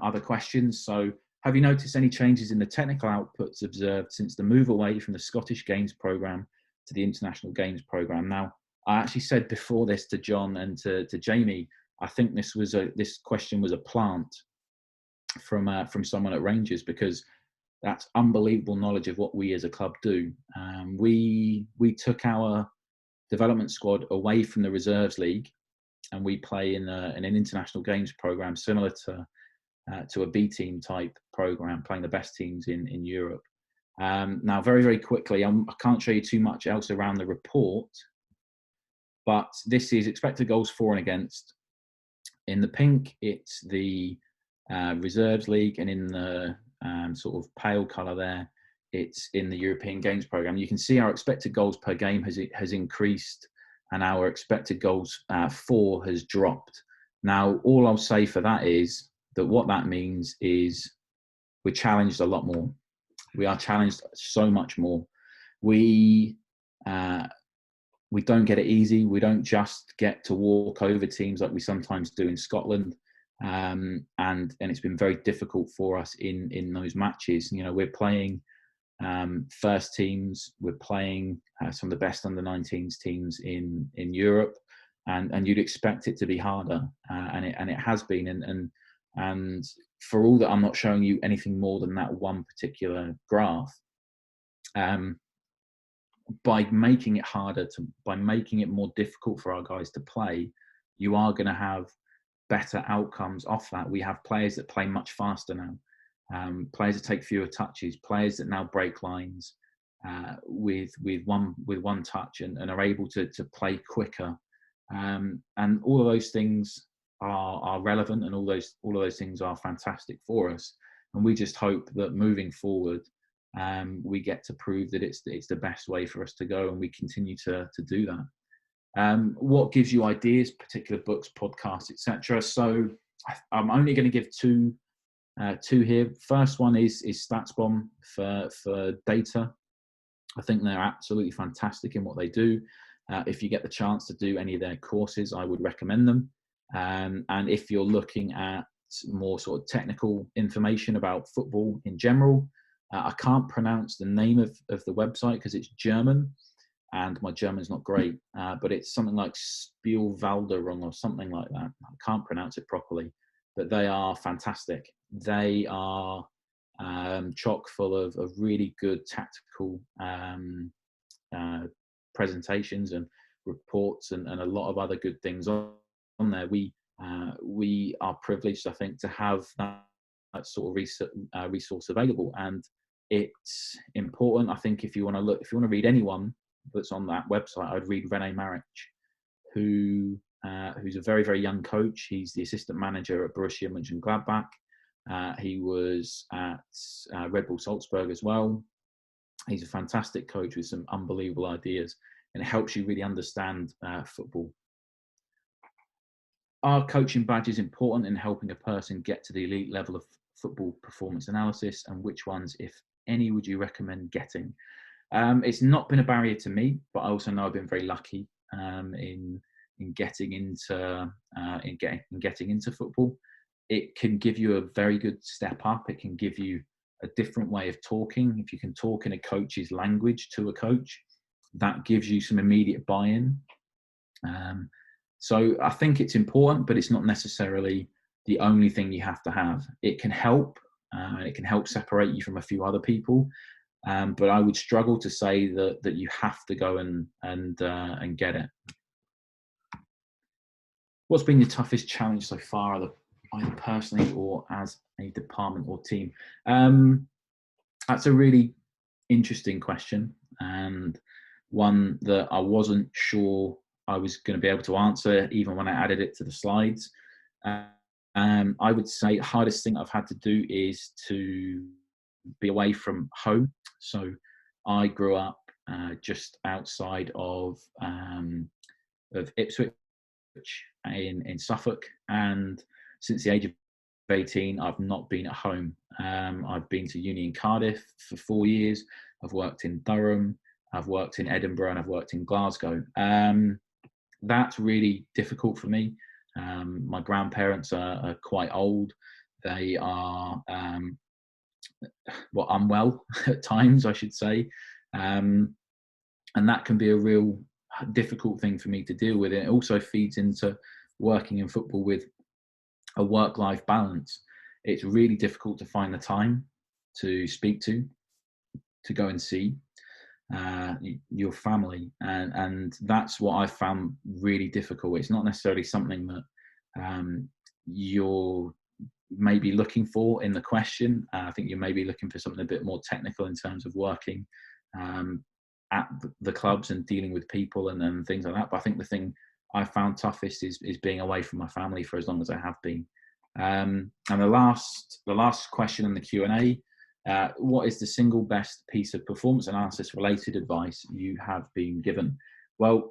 other questions. So, have you noticed any changes in the technical outputs observed since the move away from the Scottish Games programme to the International Games programme? Now, I actually said before this to John and to Jamie, I think this question was a plant from someone at Rangers, because that's unbelievable knowledge of what we as a club do. We took our development squad away from the Reserves League, and we play in an international games program similar to a B team type program, playing the best teams in Europe. Now, very, very quickly, I can't show you too much else around the report, but this is expected goals for and against. In the pink, it's the Reserves League, and in the sort of pale colour there, it's in the European Games programme. You can see our expected goals per game has increased, and our expected goals for has dropped. Now, all I'll say for that is that what that means is we're challenged a lot more. We are challenged so much more. We don't get it easy. We don't just get to walk over teams like we sometimes do in Scotland. And it's been very difficult for us in those matches. We're playing first teams. We're playing some of the best under-19s teams in Europe, and you'd expect it to be harder, and it has been. And for all that I'm not showing you anything more than that one particular graph, by making it harder, by making it more difficult for our guys to play, you are going to have better outcomes off that. We have players that play much faster now, players that take fewer touches, players that now break lines with one touch and are able to play quicker, and all of those things are relevant, and all of those things are fantastic for us. And we just hope that moving forward, we get to prove that it's the best way for us to go, and we continue to do that. What gives you ideas, particular books, podcasts, etc.? So I'm only going to give two here. First one is StatsBomb for data. I think they're absolutely fantastic in what they do. If you get the chance to do any of their courses, I would recommend them. And if you're looking at more sort of technical information about football in general, I can't pronounce the name of the website because it's German, and my German's not great, but it's something like Spielwalderung or something like that. I can't pronounce it properly, but they are fantastic. They are chock full of really good tactical presentations and reports and a lot of other good things on there. We are privileged, I think, to have that sort of resource available, and it's important. I think if you want to read anyone that's on that website, I'd read Rene Maric, who's a very, very young coach. He's the assistant manager at Borussia Mönchengladbach. He was at Red Bull Salzburg as well. He's a fantastic coach with some unbelievable ideas, and it helps you really understand football. Are coaching badges important in helping a person get to the elite level of football performance analysis, and which ones, if any, would you recommend getting? It's not been a barrier to me, but I also know I've been very lucky in getting into football. It can give you a very good step up. It can give you a different way of talking. If you can talk in a coach's language to a coach, that gives you some immediate buy-in. So I think it's important, but it's not necessarily the only thing you have to have. It can help, and it can help separate you from a few other people. But I would struggle to say that you have to go and get it. What's been your toughest challenge so far, either personally or as a department or team? That's a really interesting question, and one that I wasn't sure I was going to be able to answer even when I added it to the slides. I would say the hardest thing I've had to do is to be away from home. So I grew up just outside of Ipswich in Suffolk, and since the age of 18, I've not been at home. I've been to uni in Cardiff for 4 years. I've worked in Durham. I've worked in Edinburgh, and I've worked in Glasgow. That's really difficult for me. My grandparents are quite old. They are unwell at times, I should say, and that can be a real difficult thing for me to deal with. It also feeds into working in football with a work-life balance. It's really difficult to find the time to speak to go and see your family, and that's what I found really difficult. It's not necessarily something that you're maybe looking for in the question. I think you're maybe looking for something a bit more technical in terms of working at the clubs and dealing with people and things like that. But I think the thing I found toughest is being away from my family for as long as I have been. And the last question in the Q&A, what is the single best piece of performance analysis related advice you have been given? Well,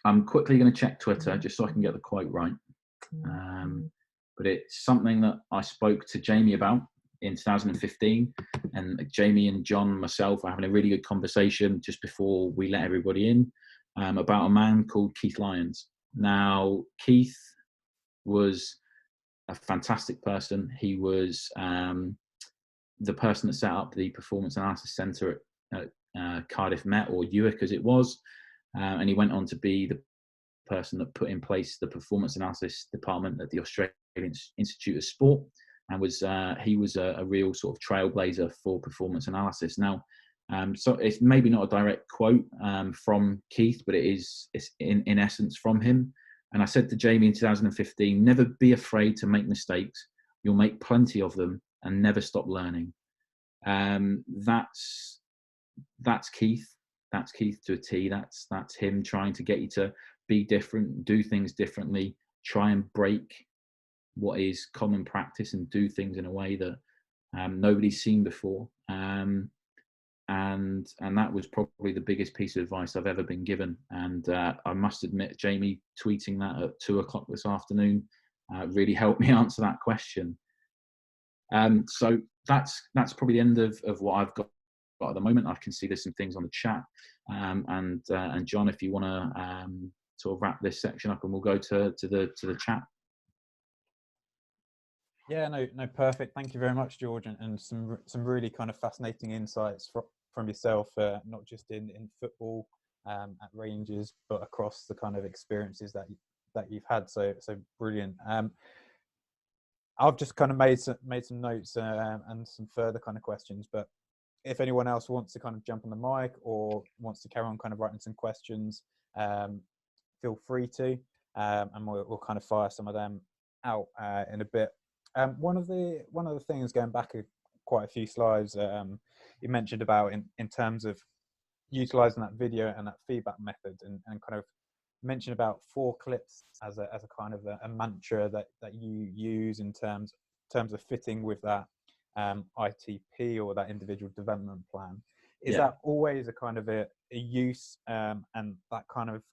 I'm quickly going to check Twitter just so I can get the quote right. But it's something that I spoke to Jamie about in 2015, and Jamie and John, myself, are having a really good conversation just before we let everybody in about a man called Keith Lyons. Now, Keith was a fantastic person. He was the person that set up the Performance Analysis Centre at Cardiff Met, or UIC as it was, and he went on to be the person that put in place the Performance Analysis Department at the Australian Institute of Sport, and he was a real sort of trailblazer for performance analysis. Now, so it's maybe not a direct quote from Keith, but it's in essence from him. And I said to Jamie in 2015, never be afraid to make mistakes. You'll make plenty of them, and never stop learning. That's Keith. That's Keith to a T. That's him trying to get you to be different, do things differently, try and break what is common practice and do things in a way that nobody's seen before. And that was probably the biggest piece of advice I've ever been given. And I must admit, Jamie tweeting that at 2:00 this afternoon really helped me answer that question. So that's probably the end of what I've got at the moment. I can see there's some things on the chat, and John, if you want to sort of wrap this section up, and we'll go to the chat. Yeah, no, perfect. Thank you very much, George, and some really kind of fascinating insights from yourself, not just in football at Rangers, but across the kind of experiences that you've had. So brilliant. I've just kind of made some notes and some further kind of questions, but if anyone else wants to kind of jump on the mic or wants to carry on kind of writing some questions, feel free to, and we'll kind of fire some of them out in a bit. One of the things, going back quite a few slides, you mentioned about in terms of utilizing that video and that feedback method, and kind of mentioned about 4 clips as a kind of a mantra that you use in terms of fitting with that ITP or that individual development plan. Is that always a kind of a use and that kind of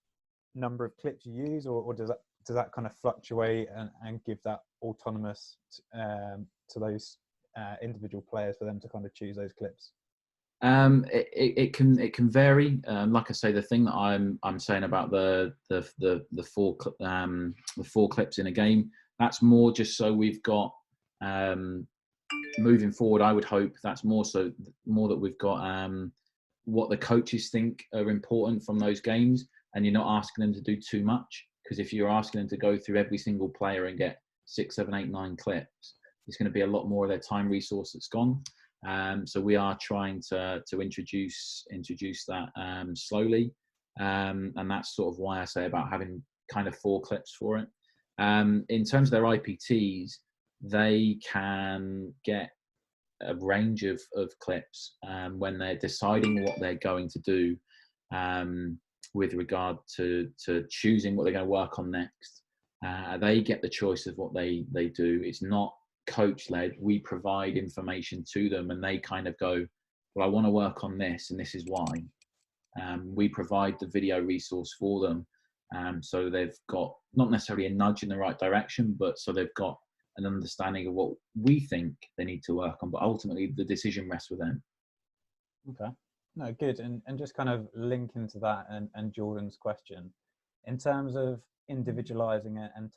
number of clips you use, or does that kind of fluctuate and give that autonomous to those individual players for them to kind of choose those clips? It can vary. Like I say, the thing that I'm saying about the 4 clips in a game, that's more just so we've got moving forward. I would hope that's more that we've got what the coaches think are important from those games, and you're not asking them to do too much. Because if you're asking them to go through every single player and get 6, 7, 8, 9 clips, it's going to be a lot more of their time resource that's gone. So we are trying to introduce that slowly, and that's sort of why I say about having kind of 4 clips for it. In terms of their IPTs, they can get a range of clips when they're deciding what they're going to do with regard to choosing what they're going to work on next. They get the choice of what they do. It's not coach led. We provide information to them and they kind of go, well, I want to work on this and this is why. We provide the video resource for them, so they've got not necessarily a nudge in the right direction, but so they've got an understanding of what we think they need to work on, but ultimately the decision rests with them. Okay, no, good. And just kind of linking to that and Jordan's question, in terms of individualizing it and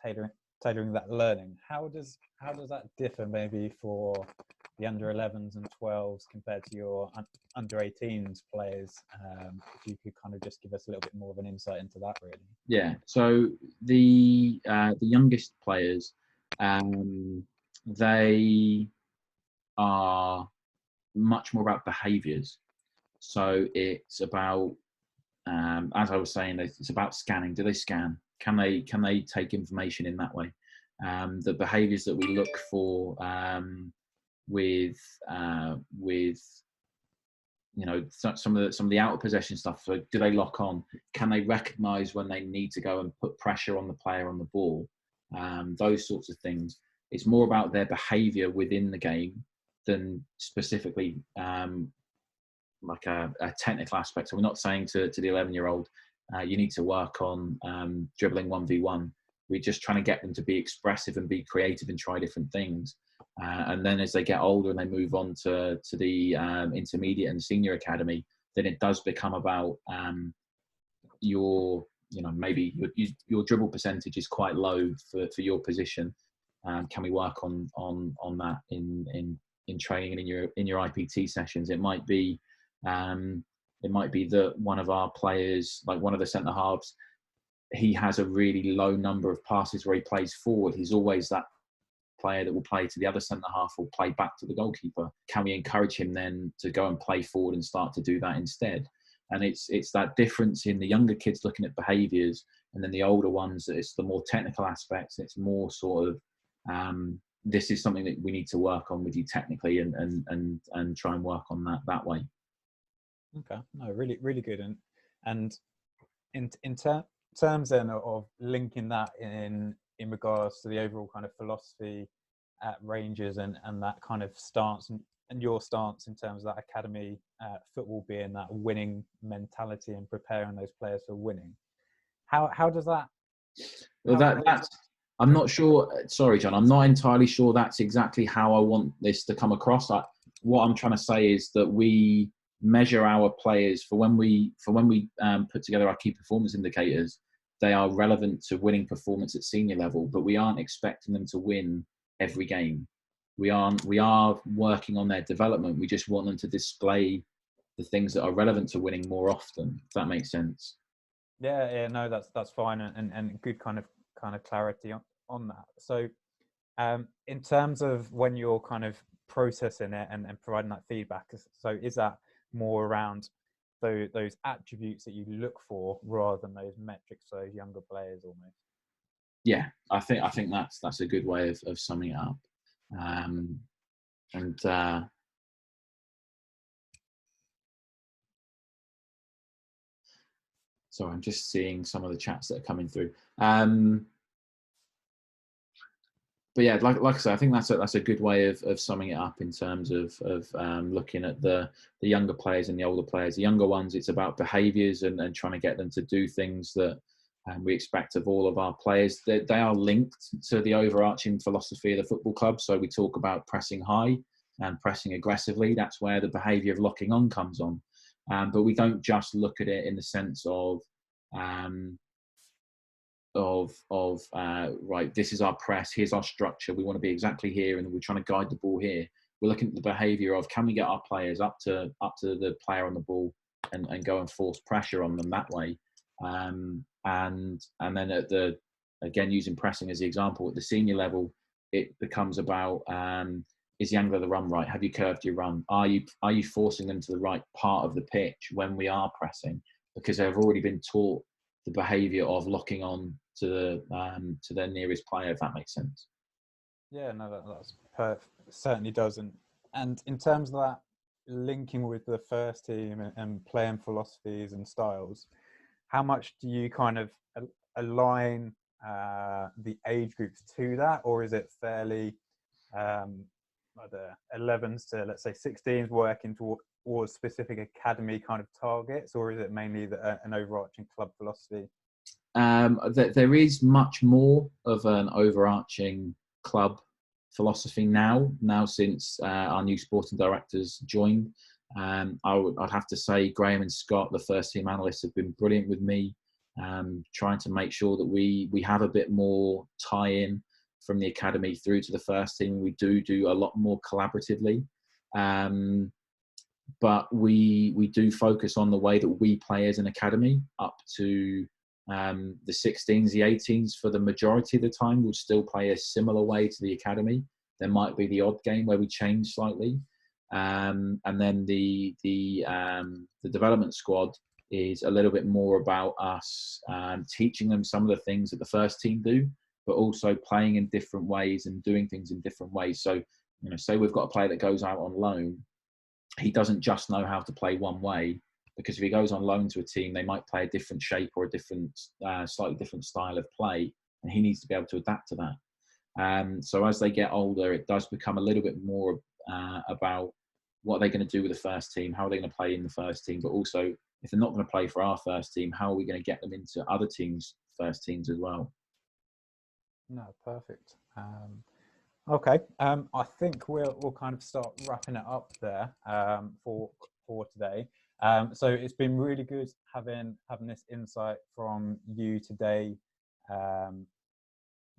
tailoring that learning, how does that differ maybe for the under 11s and 12s compared to your under 18s players? If you could kind of just give us a little bit more of an insight into that, really. Yeah, so the youngest players, they are much more about behaviours. So it's about, as I was saying, it's about scanning. Do they scan? Can they take information in that way? The behaviours that we look for with you know some of the out of possession stuff. So do they lock on? Can they recognise when they need to go and put pressure on the player on the ball? Those sorts of things. It's more about their behaviour within the game than specifically like a technical aspect. So we're not saying to the 11-year-old, you need to work on dribbling 1v1. We're just trying to get them to be expressive and be creative and try different things. And then as they get older and they move on to the intermediate and senior academy, then it does become about maybe your dribble percentage is quite low for your position. Can we work on that in training and in your IPT sessions? It might be that one of our players, like one of the centre halves, he has a really low number of passes where he plays forward. He's always that player that will play to the other centre half or play back to the goalkeeper. Can we encourage him then to go and play forward and start to do that instead? And it's that difference in the younger kids looking at behaviours, and then the older ones, it's the more technical aspects. It's more sort of this is something that we need to work on with you technically and try and work on that way. Okay, no, really, really good. And in terms then of linking that in regards to the overall kind of philosophy at Rangers and that kind of stance and your stance in terms of that academy football being that winning mentality and preparing those players for winning. How does that? Well, that's I'm not sure. Sorry, John, I'm not entirely sure that's exactly how I want this to come across. What I'm trying to say is that we measure our players for when we put together our key performance indicators. They are relevant to winning performance at senior level, but we aren't expecting them to win every game. We are working on their development. We just want them to display the things that are relevant to winning more often. If that makes sense. Yeah, no, that's fine, and good kind of clarity on that. So, in terms of when you're kind of processing it and providing that feedback, so is that more around those attributes that you look for rather than those metrics for those younger players almost? Yeah, I think that's a good way of summing it up. Sorry, I'm just seeing some of the chats that are coming through. But yeah, like I said, I think that's a good way of summing it up in terms of looking at the younger players and the older players. The younger ones, it's about behaviours and trying to get them to do things that we expect of all of our players. They are linked to the overarching philosophy of the football club. So we talk about pressing high and pressing aggressively. That's where the behaviour of locking on comes on. But we don't just look at it in the sense of right, this is our press, here's our structure, we want to be exactly here and we're trying to guide the ball here. We're looking at the behaviour of, can we get our players up to the player on the ball and go and force pressure on them that way. And then again, using pressing as the example, at the senior level, it becomes about, is the angle of the run right? Have you curved your run? Are you forcing them to the right part of the pitch when we are pressing? Because they've already been taught the behaviour of locking on to their nearest player, if that makes sense. Yeah, no, that's perfect. Certainly does. And in terms of that linking with the first team and playing philosophies and styles, how much do you kind of align the age groups to that, or is it fairly the 11s to, let's say, 16s working towards specific academy kind of targets, or is it mainly an overarching club philosophy? There is much more of an overarching club philosophy now since our new sporting directors joined. I'd have to say Graham and Scott, the first team analysts, have been brilliant with me, trying to make sure that we have a bit more tie-in from the academy through to the first team. We do a lot more collaboratively, but we do focus on the way that we play as an academy up to the 16s, the 18s. For the majority of the time, we'll still play a similar way to the academy. There might be the odd game where we change slightly, and then the development squad is a little bit more about us teaching them some of the things that the first team do, but also playing in different ways and doing things in different ways. So, say we've got a player that goes out on loan, he doesn't just know how to play one way, because if he goes on loan to a team, they might play a different shape or a different, slightly different style of play, and he needs to be able to adapt to that. So as they get older, it does become a little bit more about what they're going to do with the first team, how are they going to play in the first team, but also if they're not going to play for our first team, how are we going to get them into other teams' first teams as well? No, perfect. Okay, I think we'll kind of start wrapping it up there for today. So it's been really good having this insight from you today,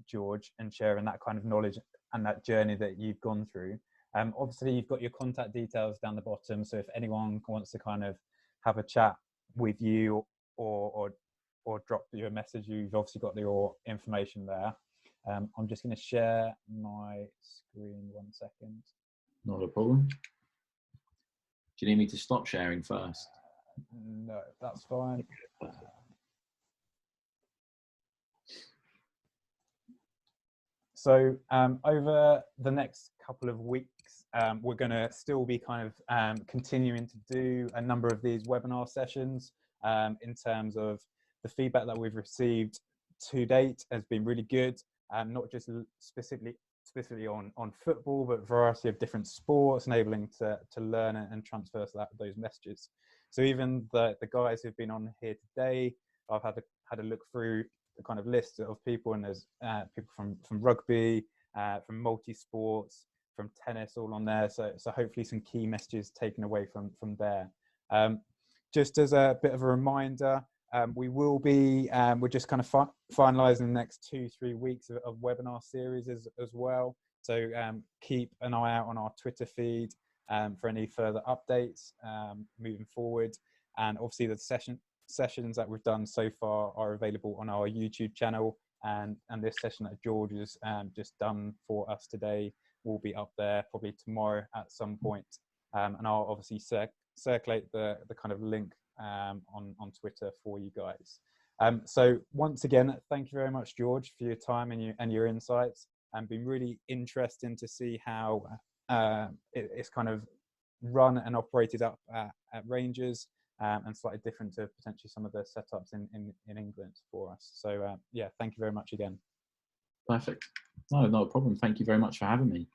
George, and sharing that kind of knowledge and that journey that you've gone through. Obviously, you've got your contact details down the bottom, so if anyone wants to kind of have a chat with you or drop you a message, you've obviously got your information there. I'm just going to share my screen 1 second. Not a problem. Do you need me to stop sharing first? No, that's fine. So over the next couple of weeks, we're going to still be kind of continuing to do a number of these webinar sessions. In terms of the feedback that we've received to date has been really good, not just specifically on football, but a variety of different sports, enabling to learn and transfer those messages. So even the guys who've been on here today, I've had a look through the kind of list of people, and there's people from rugby, from multi-sports, from tennis, all on there. So hopefully some key messages taken away from there. Just as a bit of a reminder, we will be, we're just kind of finalising the next 2-3 weeks of webinar series as well. So keep an eye out on our Twitter feed for any further updates moving forward. And obviously the sessions that we've done so far are available on our YouTube channel, and this session that George has just done for us today will be up there probably tomorrow at some point. And I'll obviously circulate the kind of link on Twitter for you guys. So once again, thank you very much, George, for your time and your insights. And been really interesting to see how it's kind of run and operated up at Rangers, and slightly different to potentially some of the setups in England for us. So yeah, thank you very much again. Perfect. No, not a problem. Thank you very much for having me.